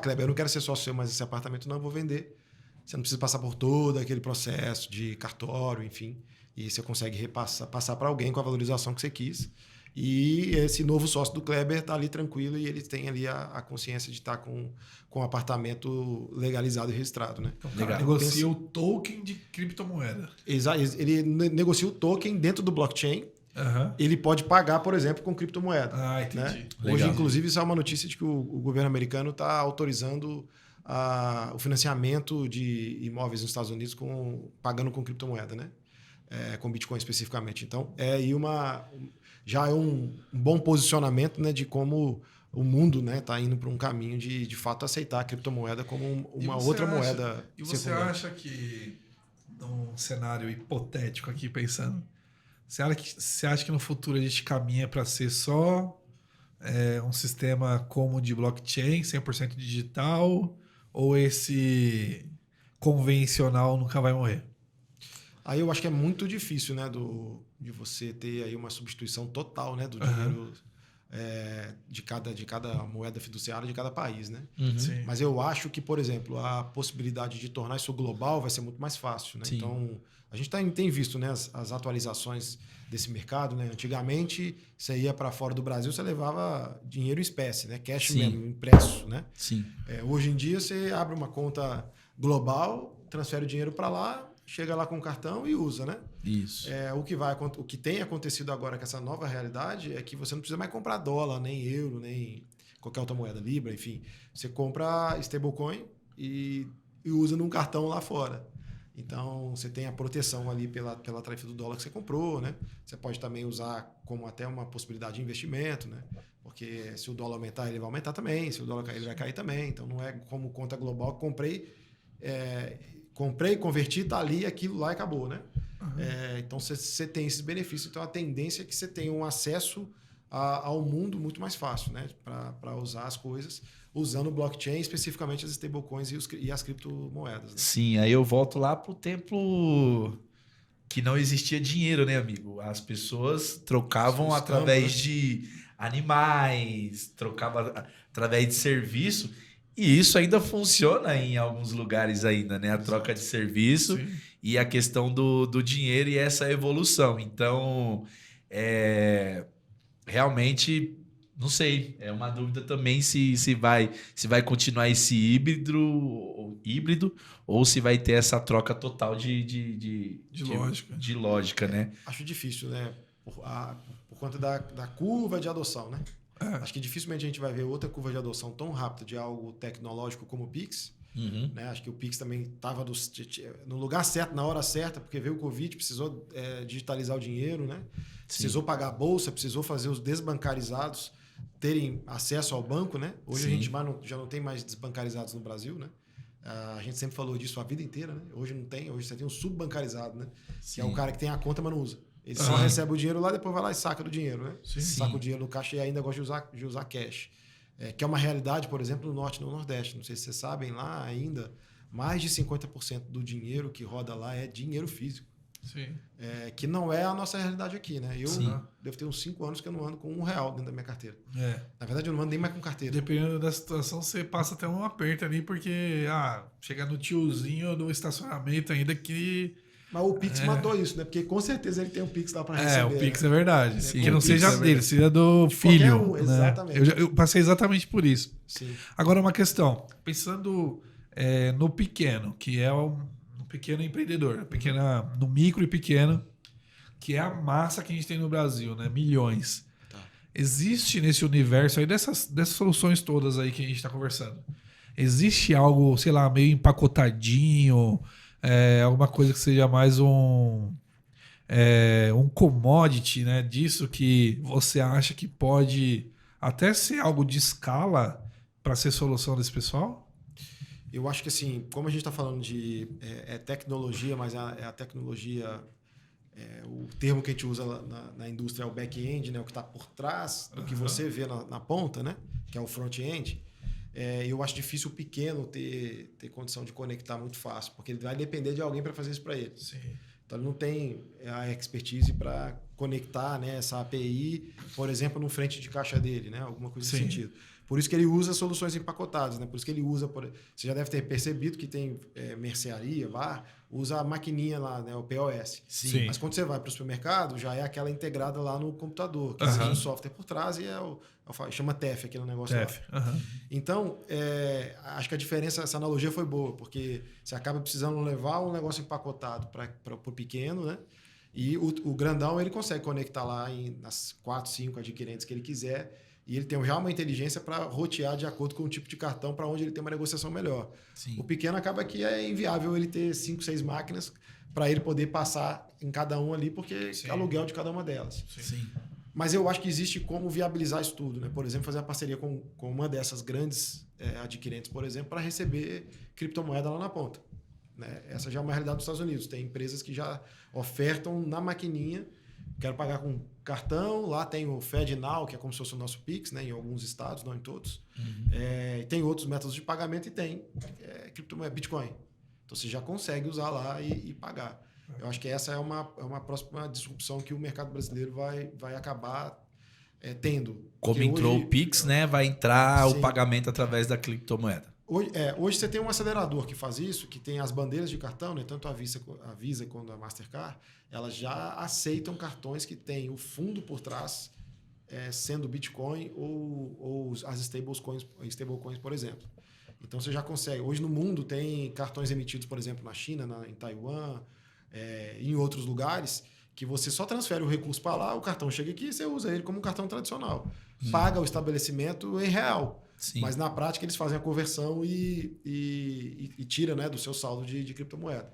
Kleber, eu não quero ser sócio seu, mas esse apartamento não, eu vou vender. Você não precisa passar por todo aquele processo de cartório, enfim, e você consegue passar para alguém com a valorização que você quis. E esse novo sócio do Kleber está ali tranquilo e ele tem ali a consciência de estar com o apartamento legalizado e registrado, né? Então, cara, negocia o token de criptomoeda. Ele negocia o token dentro do blockchain. Uhum. Ele pode pagar, por exemplo, com criptomoeda. Entendi. Né? Hoje, inclusive, isso é uma notícia de que o governo americano está autorizando o financiamento de imóveis nos Estados Unidos pagando com criptomoeda, né? Com Bitcoin especificamente. Então, já é um bom posicionamento, né, de como o mundo, né, está indo para um caminho de fato aceitar a criptomoeda como uma outra moeda. E você acha que, num cenário hipotético aqui pensando, você acha que no futuro a gente caminha para ser só um sistema como de blockchain, 100% digital, ou esse convencional nunca vai morrer? Aí eu acho que é muito difícil, né, de você ter aí uma substituição total, né, do dinheiro de cada moeda fiduciária de cada país, né? Uhum. Mas eu acho que, por exemplo, a possibilidade de tornar isso global vai ser muito mais fácil, né? Então, a gente tem visto, né, as atualizações desse mercado, né? Antigamente, você ia para fora do Brasil, você levava dinheiro em espécie, né? Cash mesmo, impresso, né? Sim. Hoje em dia, você abre uma conta global, transfere o dinheiro para lá chega lá com o cartão e usa, né? Isso. O que tem acontecido agora com essa nova realidade é que você não precisa mais comprar dólar, nem euro, nem qualquer outra moeda, Libra, enfim. Você compra stablecoin e usa num cartão lá fora. Então, você tem a proteção ali pela tarifa do dólar que você comprou, né? Você pode também usar como até uma possibilidade de investimento, né? Porque se o dólar aumentar, ele vai aumentar também. Se o dólar cair, ele vai cair também. Então, não é como conta global. Comprei, converti, tá ali, aquilo lá e acabou, né? Então, você tem esses benefícios. Então, a tendência é que você tenha um acesso ao mundo muito mais fácil, né? Para usar as coisas, usando o blockchain, especificamente as stablecoins e as criptomoedas. Né? Sim, aí eu volto lá pro tempo que não existia dinheiro, né, amigo? As pessoas trocavam através de animais, trocavam através de serviço, e isso ainda funciona em alguns lugares ainda, né? A troca de serviço e a questão do dinheiro e essa evolução. Então, realmente, não sei, é uma dúvida também se vai continuar esse híbrido ou se vai ter essa troca total de lógica, né? Acho difícil, né? Por conta da curva de adoção, né? Acho que dificilmente a gente vai ver outra curva de adoção tão rápida de algo tecnológico como o Pix. Né? Acho que o Pix também estava no lugar certo, na hora certa, porque veio o Covid, precisou digitalizar o dinheiro, né? Precisou pagar a bolsa, precisou fazer os desbancarizados terem acesso ao banco, né? Hoje a gente já não tem mais desbancarizados no Brasil, né? A gente sempre falou disso a vida inteira, né? Hoje não tem, hoje você tem um subbancarizado, né? Que é o cara que tem a conta, mas não usa. Ele só recebe o dinheiro lá, depois vai lá e saca do dinheiro, né? Saca o dinheiro no caixa e ainda gosta de usar cash. Que é uma realidade, por exemplo, no Norte e no Nordeste. Não sei se vocês sabem, lá ainda, mais de 50% do dinheiro que roda lá é dinheiro físico. Que não é a nossa realidade aqui, né? Eu devo ter uns 5 anos que eu não ando com R$1 dentro da minha carteira. Na verdade, eu não ando nem mais com carteira. Dependendo da situação, você passa até um aperto ali, porque chega no tiozinho do estacionamento ainda que... Mas o Pix matou isso, né? Porque com certeza ele tem um Pix lá para receber. O Pix é verdade. Sim, que não seja dele, seja do filho. Exatamente. Eu passei exatamente por isso. Sim. Agora, uma questão. Pensando no pequeno, que é um pequeno empreendedor, no micro e pequeno, que é a massa que a gente tem no Brasil, né? Milhões. Existe nesse universo aí, dessas soluções todas aí que a gente está conversando, existe algo, sei lá, meio empacotadinho, alguma coisa que seja mais um commodity, né? Disso que você acha que pode até ser algo de escala para ser solução desse pessoal? Eu acho que assim, como a gente está falando de tecnologia, mas a tecnologia, o termo que a gente usa na indústria é o back-end, né? O que está por trás do que você vê na ponta, né? Que é o front-end. Eu acho difícil o pequeno ter condição de conectar muito fácil, porque ele vai depender de alguém para fazer isso para ele. Sim. Então, ele não tem a expertise para conectar, né, essa API, por exemplo, no frente de caixa dele, né? Alguma coisa nesse sentido. Por isso que ele usa soluções empacotadas, né? Por isso que ele usa... Você já deve ter percebido que tem mercearia, bar, usa a maquininha lá, né? O POS. Sim. Mas quando você vai para o supermercado, já é aquela integrada lá no computador, que existe um software por trás e chama TEF, aquele negócio lá. Então, acho que a diferença, essa analogia foi boa, porque você acaba precisando levar um negócio empacotado para o pequeno, né? E o grandão, ele consegue conectar lá nas 4, 5 adquirentes que ele quiser. E ele tem já uma inteligência para rotear de acordo com o tipo de cartão para onde ele tem uma negociação melhor. Sim. O pequeno acaba que é inviável ele ter 5, 6 máquinas para ele poder passar em cada um ali, porque é aluguel de cada uma delas. Sim. Mas eu acho que existe como viabilizar isso tudo, né? Por exemplo, fazer uma parceria com uma dessas grandes adquirentes, por exemplo, para receber criptomoeda lá na ponta. Né? Essa já é uma realidade dos Estados Unidos. Tem empresas que já ofertam na maquininha. Quero pagar com cartão, lá tem o FedNow, que é como se fosse o nosso Pix, né? Em alguns estados, não em todos. Tem outros métodos de pagamento e tem criptomoeda, Bitcoin. Então você já consegue usar lá e pagar. Eu acho que essa é uma próxima disrupção que o mercado brasileiro vai acabar tendo. Como entrou o Pix, né? Vai entrar o pagamento através da criptomoeda. Hoje você tem um acelerador que faz isso, que tem as bandeiras de cartão, né? Tanto a Visa quanto a Mastercard, elas já aceitam cartões que têm o fundo por trás, sendo Bitcoin ou as stablecoins, por exemplo. Então você já consegue. Hoje no mundo tem cartões emitidos, por exemplo, na China, em Taiwan, em outros lugares, que você só transfere o recurso para lá, o cartão chega aqui e você usa ele como um cartão tradicional. Paga o estabelecimento em real. Sim. Mas na prática eles fazem a conversão e tira, né, do seu saldo de criptomoeda.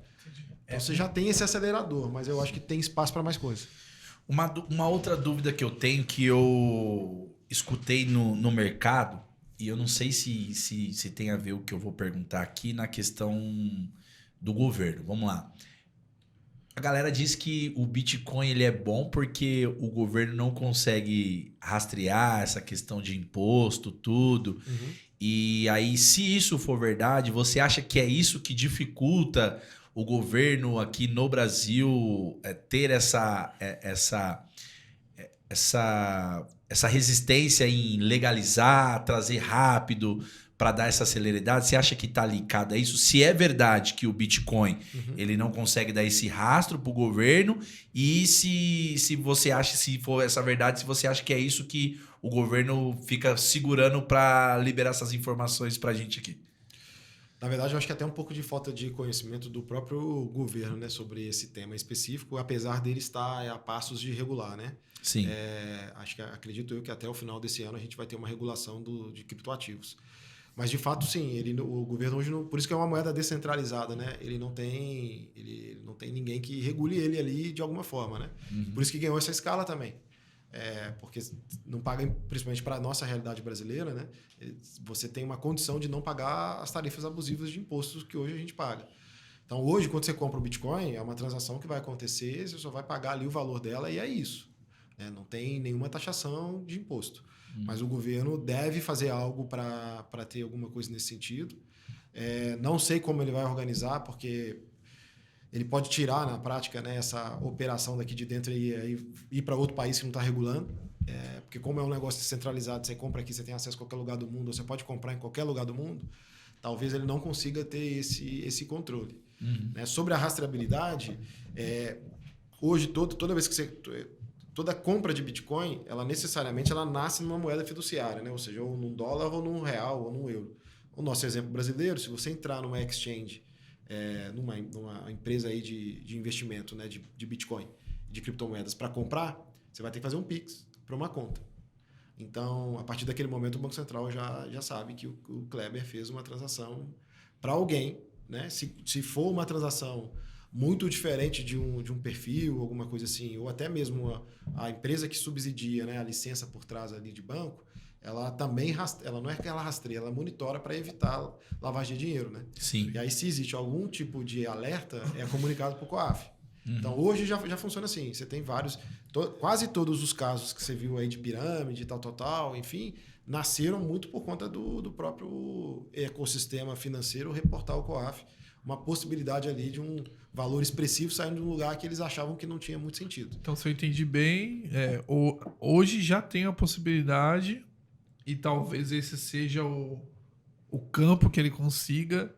Então você já tem esse acelerador, mas eu acho que tem espaço para mais coisas. Uma outra dúvida que eu tenho, que eu escutei no mercado, e eu não sei se tem a ver o que eu vou perguntar aqui na questão do governo. Vamos lá. A galera diz que o Bitcoin ele é bom porque o governo não consegue rastrear essa questão de imposto, tudo. Uhum. E aí, se isso for verdade, você acha que é isso que dificulta o governo aqui no Brasil ter essa resistência em legalizar, trazer rápido para dar essa celeridade? Você acha que está linkado a isso? Se é verdade que o Bitcoin ele não consegue dar esse rastro para o governo, e se você acha, se for essa verdade, se você acha que é isso que o governo fica segurando para liberar essas informações para a gente aqui? Na verdade, eu acho que até um pouco de falta de conhecimento do próprio governo, né, sobre esse tema específico, apesar dele estar a passos de regular, né? Sim. Acredito eu que até o final desse ano a gente vai ter uma regulação de criptoativos. Mas, de fato, sim, o governo hoje, por isso que é uma moeda descentralizada, né? Ele não tem ninguém que regule ele ali de alguma forma, né? Por isso que ganhou essa escala também. Porque não paga, principalmente para a nossa realidade brasileira, né? Você tem uma condição de não pagar as tarifas abusivas de impostos que hoje a gente paga. Então, hoje, quando você compra o Bitcoin, é uma transação que vai acontecer, você só vai pagar ali o valor dela e é isso. Né? Não tem nenhuma taxação de imposto. Mas o governo deve fazer algo para ter alguma coisa nesse sentido. Não sei como ele vai organizar, porque ele pode tirar, na prática, né, essa operação daqui de dentro e ir para outro país que não está regulando. Porque como é um negócio descentralizado, você compra aqui, você tem acesso a qualquer lugar do mundo, ou você pode comprar em qualquer lugar do mundo, talvez ele não consiga ter esse controle. Né? Sobre a rastreabilidade, hoje, toda vez que você... Toda compra de Bitcoin, ela necessariamente nasce numa moeda fiduciária, né? Ou seja, ou num dólar, ou num real, ou num euro. O nosso exemplo brasileiro, se você entrar numa exchange, numa empresa aí de investimento, né? de Bitcoin, de criptomoedas, para comprar, você vai ter que fazer um Pix para uma conta. Então, a partir daquele momento, o Banco Central já sabe que o Kleber fez uma transação para alguém. Né? Se for uma transação muito diferente de um perfil, alguma coisa assim, ou até mesmo a empresa que subsidia, né, a licença por trás ali de banco, ela também ela não é que ela rastreia, ela monitora para evitar lavagem de dinheiro. Né? Sim. E aí, se existe algum tipo de alerta, é comunicado para o COAF. Então, hoje já funciona assim. Você tem quase todos os casos que você viu aí de pirâmide, tal, enfim, nasceram muito por conta do próprio ecossistema financeiro reportar ao COAF uma possibilidade ali de um valor expressivo saindo de um lugar que eles achavam que não tinha muito sentido. Então, se eu entendi bem, hoje já tem a possibilidade, e talvez esse seja o campo que ele consiga,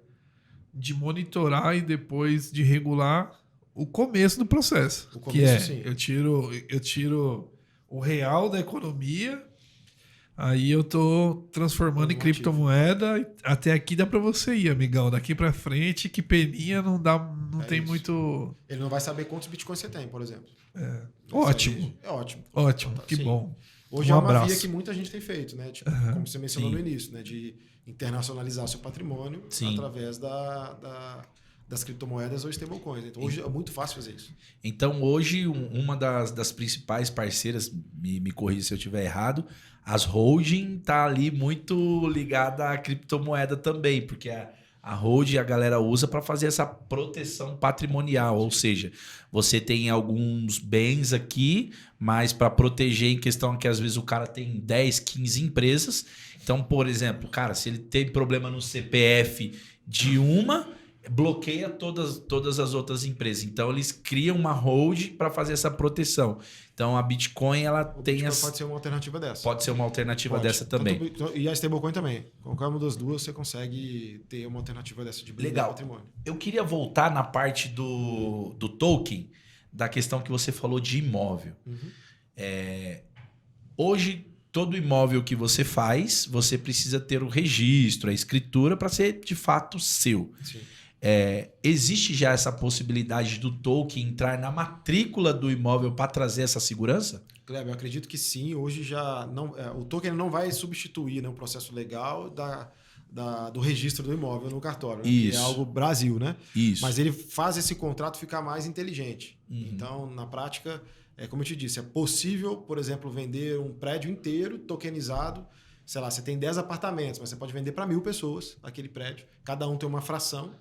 de monitorar e depois de regular o começo do processo. O começo, sim. Eu tiro o real da economia, aí eu tô transformando em criptomoeda. Até aqui dá para você ir, amigão. Daqui para frente, que peninha não tem isso. Muito... Ele não vai saber quantos bitcoins você tem, por exemplo. Ótimo. É ótimo. Ótimo, que sim. bom. Hoje Um é uma abraço. via que muita gente tem feito, né? Tipo, como você mencionou no início, né? De internacionalizar seu patrimônio através das criptomoedas ou stablecoins. Então, hoje é muito fácil fazer isso. Então, hoje, uma das principais parceiras, me corrija se eu estiver errado, as holding está ali muito ligada à criptomoeda também, porque a holding a galera usa para fazer essa proteção patrimonial, ou seja, você tem alguns bens aqui, mas para proteger em questão que às vezes o cara tem 10, 15 empresas. Então, por exemplo, cara, se ele tem problema no CPF de bloqueia todas as outras empresas. Então, eles criam uma hold para fazer essa proteção. Então, a Bitcoin, ela tem Bitcoin pode ser uma alternativa dessa. Pode ser uma alternativa dessa também. E a stablecoin também. Qualquer uma das duas, você consegue ter uma alternativa dessa de blindar o patrimônio. Eu queria voltar na parte do token, da questão que você falou de imóvel. Hoje, todo imóvel que você faz, você precisa ter o registro, a escritura para ser de fato seu. Sim. Existe já essa possibilidade do token entrar na matrícula do imóvel para trazer essa segurança? Kleber, eu acredito que sim. Hoje já não, o token não vai substituir, né, o processo legal do registro do imóvel no cartório, né, que é algo Brasil, né? Isso. Mas ele faz esse contrato ficar mais inteligente. Então, na prática, como eu te disse, é possível, por exemplo, vender um prédio inteiro tokenizado. Sei lá, você tem 10 apartamentos, mas você pode vender para 1.000 pessoas aquele prédio. Cada um tem uma fração,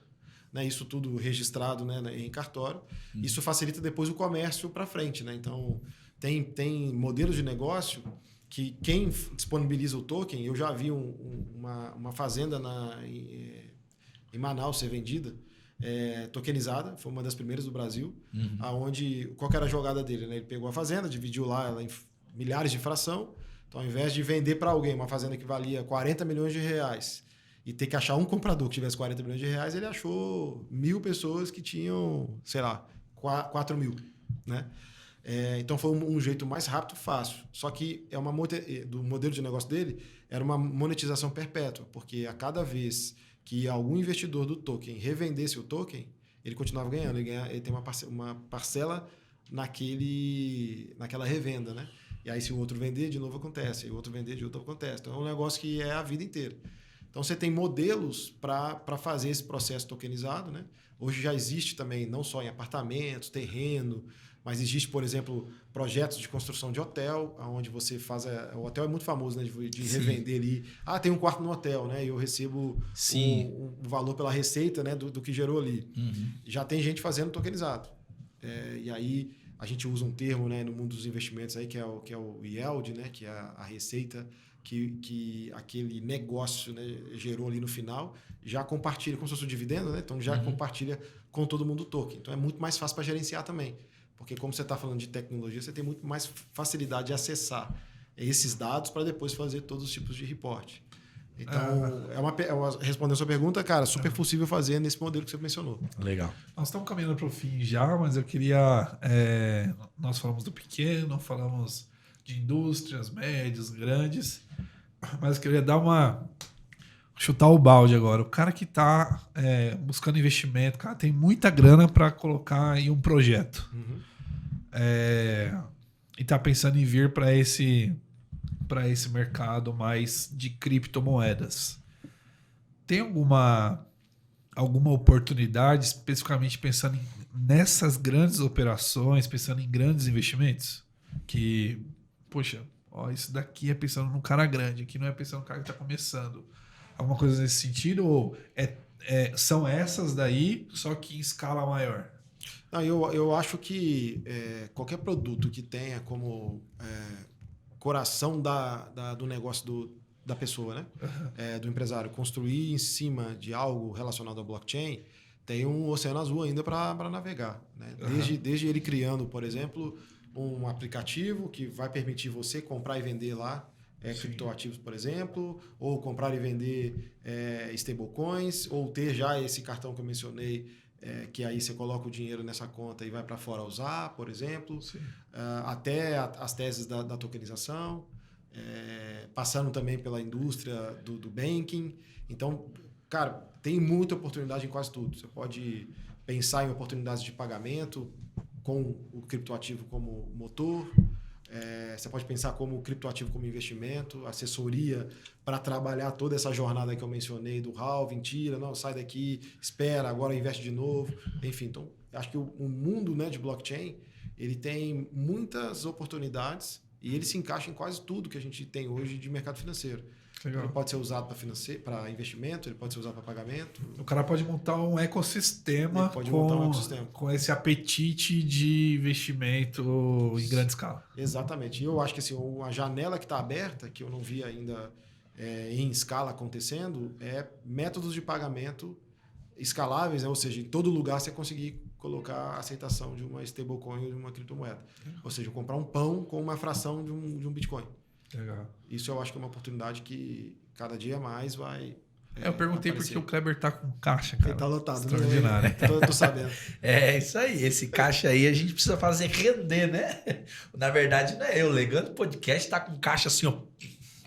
né? Isso tudo registrado, né, em cartório. Isso facilita depois o comércio para frente, né? Então, tem modelos de negócio que quem disponibiliza o token, eu já vi uma fazenda em Manaus ser vendida, tokenizada, foi uma das primeiras do Brasil, aonde qual que era a jogada dele, né? Ele pegou a fazenda, dividiu lá ela em milhares de fração, então ao invés de vender para alguém uma fazenda que valia 40 milhões de reais e ter que achar um comprador que tivesse 40 milhões de reais, ele achou 1.000 pessoas que tinham, sei lá, 4.000, né? Então foi um jeito mais rápido e fácil. Só que do modelo de negócio dele era uma monetização perpétua, porque a cada vez que algum investidor do token revendesse o token, ele continuava ganhando. Ele tem uma parcela naquela revenda, né? E aí se o outro vender, de novo acontece. E o outro vender, de novo acontece. Então é um negócio que é a vida inteira. Então você tem modelos para fazer esse processo tokenizado, né? Hoje já existe também, não só em apartamentos, terreno, mas existe, por exemplo, projetos de construção de hotel, onde você faz... O hotel é muito famoso, né, de revender ali. Tem um quarto no hotel, né? E eu recebo um valor pela receita, né, do que gerou ali. Já tem gente fazendo tokenizado. E aí a gente usa um termo, né, no mundo dos investimentos aí, que é o yield, né, que é a receita que aquele negócio, né, gerou ali no final, já compartilha, como se fosse um dividendo, né? Então já compartilha com todo mundo o token. Então é muito mais fácil para gerenciar também. Porque como você está falando de tecnologia, você tem muito mais facilidade de acessar esses dados para depois fazer todos os tipos de reporte. Então, respondendo a sua pergunta, cara, super possível fazer nesse modelo que você mencionou. Legal. Nós estamos caminhando para o fim já, mas eu queria... nós falamos do pequeno, falamos de indústrias, médias, grandes, mas eu queria chutar o balde agora. O cara que está buscando investimento, cara, tem muita grana para colocar em um projeto. E está pensando em vir para esse mercado mais de criptomoedas. Tem alguma oportunidade, especificamente pensando nessas grandes operações, pensando em grandes investimentos? Que, poxa, isso daqui é pensando num cara grande, aqui não é pensando num cara que está começando. Alguma coisa nesse sentido? Ou são essas daí, só que em escala maior? Não, eu acho que qualquer produto que tenha como coração do negócio da pessoa, né? Do empresário, construir em cima de algo relacionado ao blockchain, tem um oceano azul ainda para navegar, né? Desde ele criando, por exemplo, um aplicativo que vai permitir você comprar e vender lá criptoativos, por exemplo, ou comprar e vender stablecoins, ou ter já esse cartão que eu mencionei, que aí você coloca o dinheiro nessa conta e vai para fora usar, por exemplo, até as teses da tokenização, passando também pela indústria do banking. Então, cara, tem muita oportunidade em quase tudo. Você pode pensar em oportunidades de pagamento com o criptoativo como motor. Você pode pensar como o criptoativo como investimento, assessoria para trabalhar toda essa jornada que eu mencionei do halving, tira, não, sai daqui, espera, agora investe de novo. Enfim, então, acho que o mundo, né, de blockchain, ele tem muitas oportunidades e ele se encaixa em quase tudo que a gente tem hoje de mercado financeiro. Legal. Ele pode ser usado para investimento, ele pode ser usado para pagamento. O cara pode montar um ecossistema com esse apetite de investimento em grande escala. Exatamente. E eu acho que assim, uma janela que está aberta, que eu não vi ainda em escala acontecendo, é métodos de pagamento escaláveis, né? Ou seja, em todo lugar você conseguir colocar a aceitação de uma stablecoin ou de uma criptomoeda. Ou seja, comprar um pão com uma fração de um Bitcoin. Legal. Isso eu acho que é uma oportunidade que cada dia mais vai Eu perguntei aparecer. porque o Kleber tá com caixa, cara. Ele tá lotado. Extraordinário. Tô sabendo. É isso aí, esse caixa aí a gente precisa fazer render, né? Na verdade, não é eu. O Legando Podcast tá com caixa assim, ó.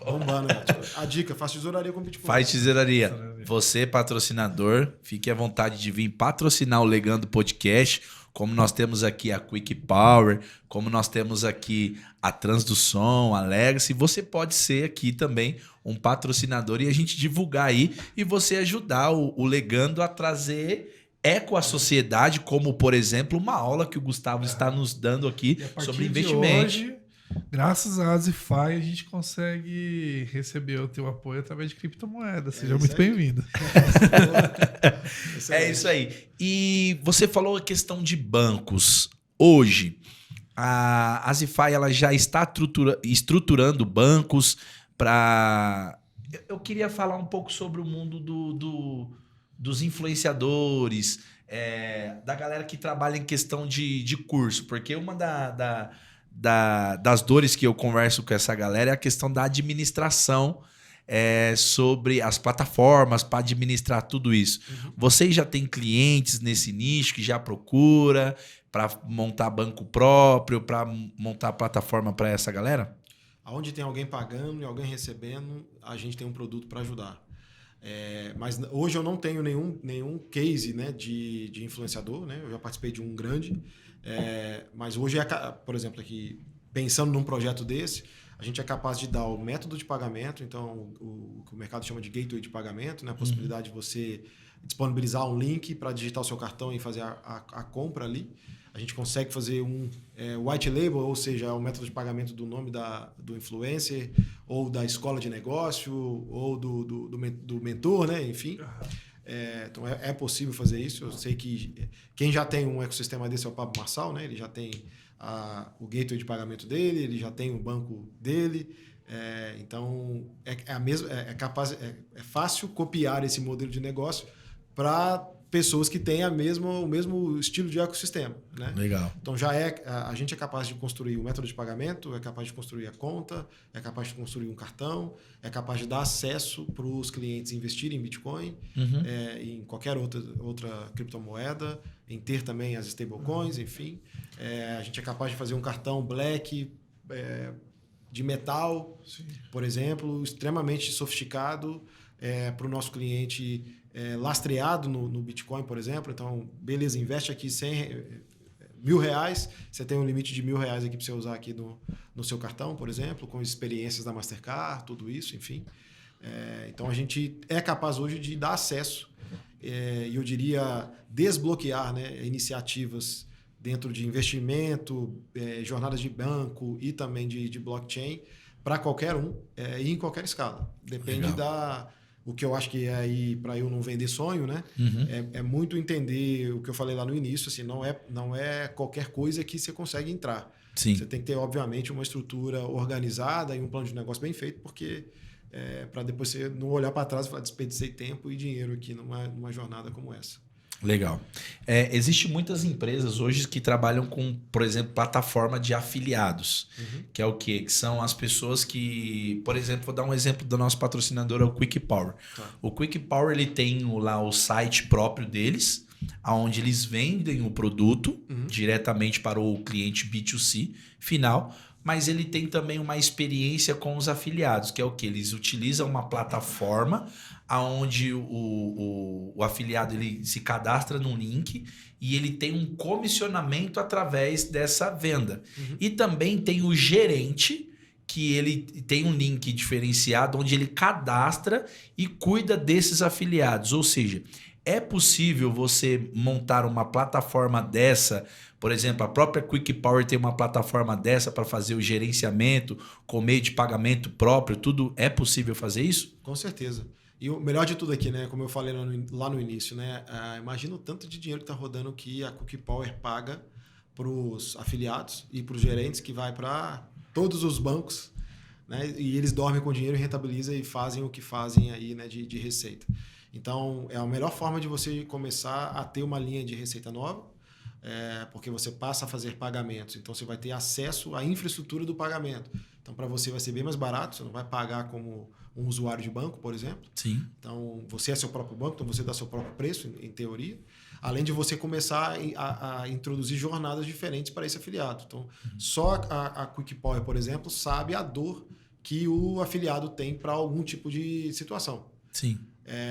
Bombando, né? Tipo, a dica, faz tesouraria com Bitcoin. Faz tesouraria. Você, patrocinador, fique à vontade de vir patrocinar o Legando Podcast, como nós temos aqui a Quick Power, como nós temos aqui a Trans do Som, a Legacy. Você pode ser aqui também um patrocinador e a gente divulgar aí e você ajudar o Legando a trazer eco à sociedade, como, por exemplo, uma aula que o Gustavo está nos dando aqui E a partir sobre de investimento. hoje, graças à Azify, a gente consegue receber o teu apoio através de criptomoedas. Seja isso muito aí. bem-vindo. É isso aí. E você falou a questão de bancos. Hoje, a Azify ela já está estruturando bancos para... Eu queria falar um pouco sobre o mundo dos influenciadores, da galera que trabalha em questão de curso. Porque uma das dores que eu converso com essa galera é a questão da administração sobre as plataformas para administrar tudo isso. Uhum. Vocês já têm clientes nesse nicho que já procura para montar banco próprio, para montar plataforma para essa galera? Aonde tem alguém pagando e alguém recebendo, a gente tem um produto para ajudar. Mas hoje eu não tenho nenhum case, né, de influenciador, né? Eu já participei de um grande, mas hoje, por exemplo, aqui, pensando num projeto desse, a gente é capaz de dar o método de pagamento, então o que o mercado chama de gateway de pagamento, né? A possibilidade de você disponibilizar um link para digitar o seu cartão e fazer a compra ali. A gente consegue fazer um white label, ou seja, o método de pagamento do nome do influencer, ou da escola de negócio, ou do mentor, né? Enfim. Então é possível fazer isso. Eu sei que quem já tem um ecossistema desse é o Pablo Marçal, né? Ele já tem o gateway de pagamento dele, ele já tem o banco dele. Então é fácil copiar esse modelo de negócio para pessoas que têm o mesmo estilo de ecossistema, né? Legal. Então a gente é capaz de construir o método de pagamento, é capaz de construir a conta, é capaz de construir um cartão, é capaz de dar acesso para os clientes investirem em Bitcoin, em qualquer outra criptomoeda, em ter também as stablecoins, enfim. A gente é capaz de fazer um cartão Black de metal, Sim. por exemplo, extremamente sofisticado para o nosso cliente lastreado no Bitcoin, por exemplo. Então, beleza, investe aqui R$1.000, você tem um limite de R$1.000 aqui para você usar aqui no seu cartão, por exemplo, com experiências da Mastercard, tudo isso, enfim. Então, a gente é capaz hoje de dar acesso e eu diria desbloquear, né, iniciativas dentro de investimento, jornadas de banco e também de blockchain para qualquer um e em qualquer escala. Depende o que eu acho que é aí para eu não vender sonho, né? É muito entender o que eu falei lá no início, assim, não é qualquer coisa que você consegue entrar. Sim. Você tem que ter, obviamente, uma estrutura organizada e um plano de negócio bem feito, porque para depois você não olhar para trás e falar, desperdicei tempo e dinheiro aqui numa jornada como essa. Legal. Existem muitas empresas hoje que trabalham com, por exemplo, plataforma de afiliados. Que é o quê? Que são as pessoas que... Por exemplo, vou dar um exemplo do nosso patrocinador, é o Quick Power. Tá. O Quick Power ele tem lá o site próprio deles, onde eles vendem o produto diretamente para o cliente B2C final, mas ele tem também uma experiência com os afiliados, que é o que? Eles utilizam uma plataforma onde o afiliado ele se cadastra num link e ele tem um comissionamento através dessa venda. E também tem o gerente, que ele tem um link diferenciado onde ele cadastra e cuida desses afiliados. Ou seja, é possível você montar uma plataforma dessa. Por exemplo, a própria Quick Power tem uma plataforma dessa para fazer o gerenciamento com meio de pagamento próprio. Tudo é possível fazer isso? Com certeza. E o melhor de tudo aqui, né? Como eu falei lá no início, né? Imagina o tanto de dinheiro que está rodando que a Quick Power paga para os afiliados e para os gerentes, que vai para todos os bancos, né? E eles dormem com dinheiro, rentabilizam e fazem o que fazem aí, né? De receita. Então, é a melhor forma de você começar a ter uma linha de receita nova, porque você passa a fazer pagamentos. Então, você vai ter acesso à infraestrutura do pagamento. Então, para você vai ser bem mais barato, você não vai pagar como um usuário de banco, por exemplo. Sim. Então, você é seu próprio banco, então você dá seu próprio preço, em teoria. Além de você começar a introduzir jornadas diferentes para esse afiliado. Então, só a Quick Power, por exemplo, sabe a dor que o afiliado tem para algum tipo de situação. Sim.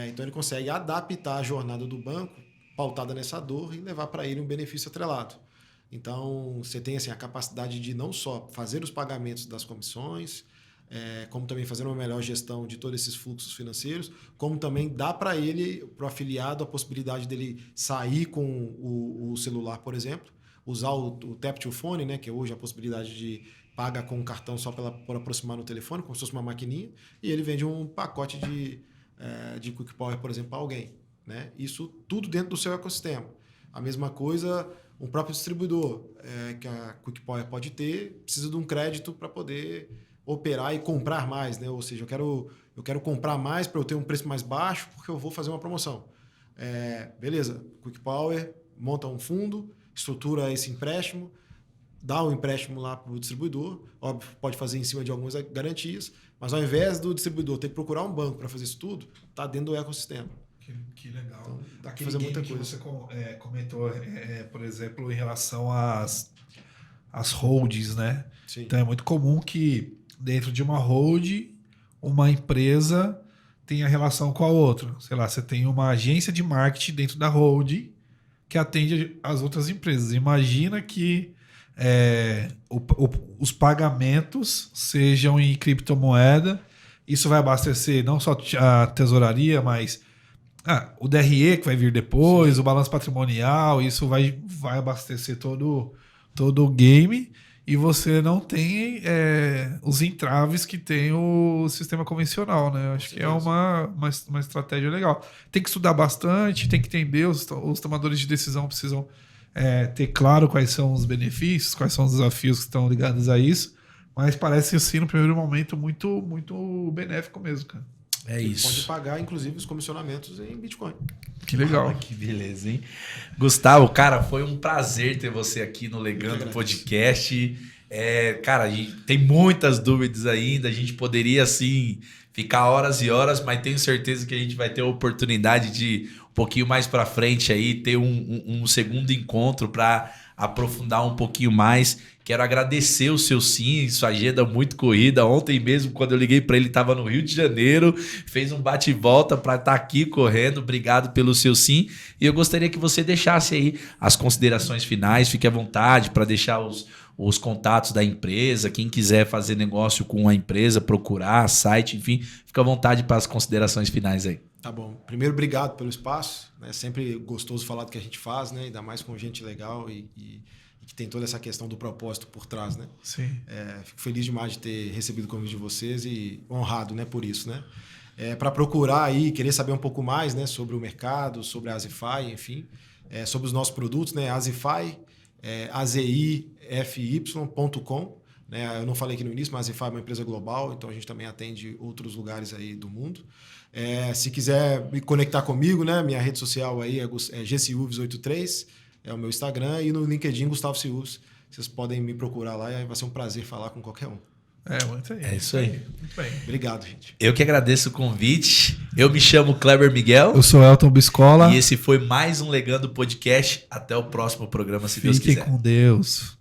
Então, ele consegue adaptar a jornada do banco pautada nessa dor e levar para ele um benefício atrelado. Então, você tem assim, a capacidade de não só fazer os pagamentos das comissões, como também fazer uma melhor gestão de todos esses fluxos financeiros, como também dá para ele, para o afiliado, a possibilidade dele sair com o celular, por exemplo, usar o Tap to Phone, né, que é hoje a possibilidade de paga com um cartão só por aproximar no telefone, como se fosse uma maquininha, e ele vende um pacote de Quick Power, por exemplo, para alguém. Né? Isso tudo dentro do seu ecossistema. A mesma coisa, um próprio distribuidor que a Quick Power pode ter, precisa de um crédito para poder operar e comprar mais. Né? Ou seja, eu quero comprar mais para eu ter um preço mais baixo porque eu vou fazer uma promoção. Beleza, Quick Power monta um fundo, estrutura esse empréstimo, dá o empréstimo lá para o distribuidor, óbvio, pode fazer em cima de algumas garantias, mas ao invés do distribuidor ter que procurar um banco para fazer isso tudo, está dentro do ecossistema. Que legal. Então, Daquele fazer game muita que coisa. você comentou, por exemplo, em relação às holdings, né? Sim. Então é muito comum que dentro de uma hold, uma empresa tenha relação com a outra. Sei lá, você tem uma agência de marketing dentro da hold que atende as outras empresas. Imagina que os pagamentos sejam em criptomoeda. Isso vai abastecer não só a tesouraria, mas o DRE que vai vir depois, o balanço patrimonial. Isso vai abastecer todo o game. E você não tem os entraves que tem o sistema convencional, né? Acho que é uma estratégia legal. Tem que estudar bastante, tem que entender, os tomadores de decisão precisam ter claro quais são os benefícios, quais são os desafios que estão ligados a isso. Mas parece, assim, no primeiro momento, muito, muito benéfico mesmo, cara. Isso. Pode pagar, inclusive, os comissionamentos em Bitcoin. Que legal. Que beleza, hein? Gustavo, cara, foi um prazer ter você aqui no Legando Podcast. Cara, a gente tem muitas dúvidas ainda. A gente poderia, assim, ficar horas e horas, mas tenho certeza que a gente vai ter a oportunidade de, um pouquinho mais para frente aí, ter um segundo encontro para aprofundar um pouquinho mais. Quero agradecer o seu sim, sua agenda muito corrida. Ontem mesmo, quando eu liguei para ele, estava no Rio de Janeiro, fez um bate e volta para estar aqui correndo. Obrigado pelo seu sim. E eu gostaria que você deixasse aí as considerações finais. Fique à vontade para deixar os contatos da empresa. Quem quiser fazer negócio com a empresa, procurar, site, enfim, fica à vontade para as considerações finais aí. Tá bom. Primeiro, obrigado pelo espaço. É sempre gostoso falar do que a gente faz, né? Ainda mais com gente legal e que tem toda essa questão do propósito por trás, né? Sim. Fico feliz demais de ter recebido o convite de vocês e honrado, né, por isso, né? Para procurar aí, querer saber um pouco mais, né, sobre o mercado, sobre a Azify, enfim, sobre os nossos produtos, né? Azify, azify.com, né? Eu não falei aqui no início, mas a Azify é uma empresa global, então a gente também atende outros lugares aí do mundo. Se quiser me conectar comigo, né, minha rede social aí é gsilves83, é o meu Instagram, e no LinkedIn, Gustavo Silves. Vocês podem me procurar lá e vai ser um prazer falar com qualquer um. Muito aí. É isso aí. Muito bem. Obrigado, gente. Eu que agradeço o convite. Eu me chamo Kleber Miguel. Eu sou Elton Biscola. E esse foi mais um Legando Podcast. Até o próximo programa, se Deus quiser. Fiquem com Deus.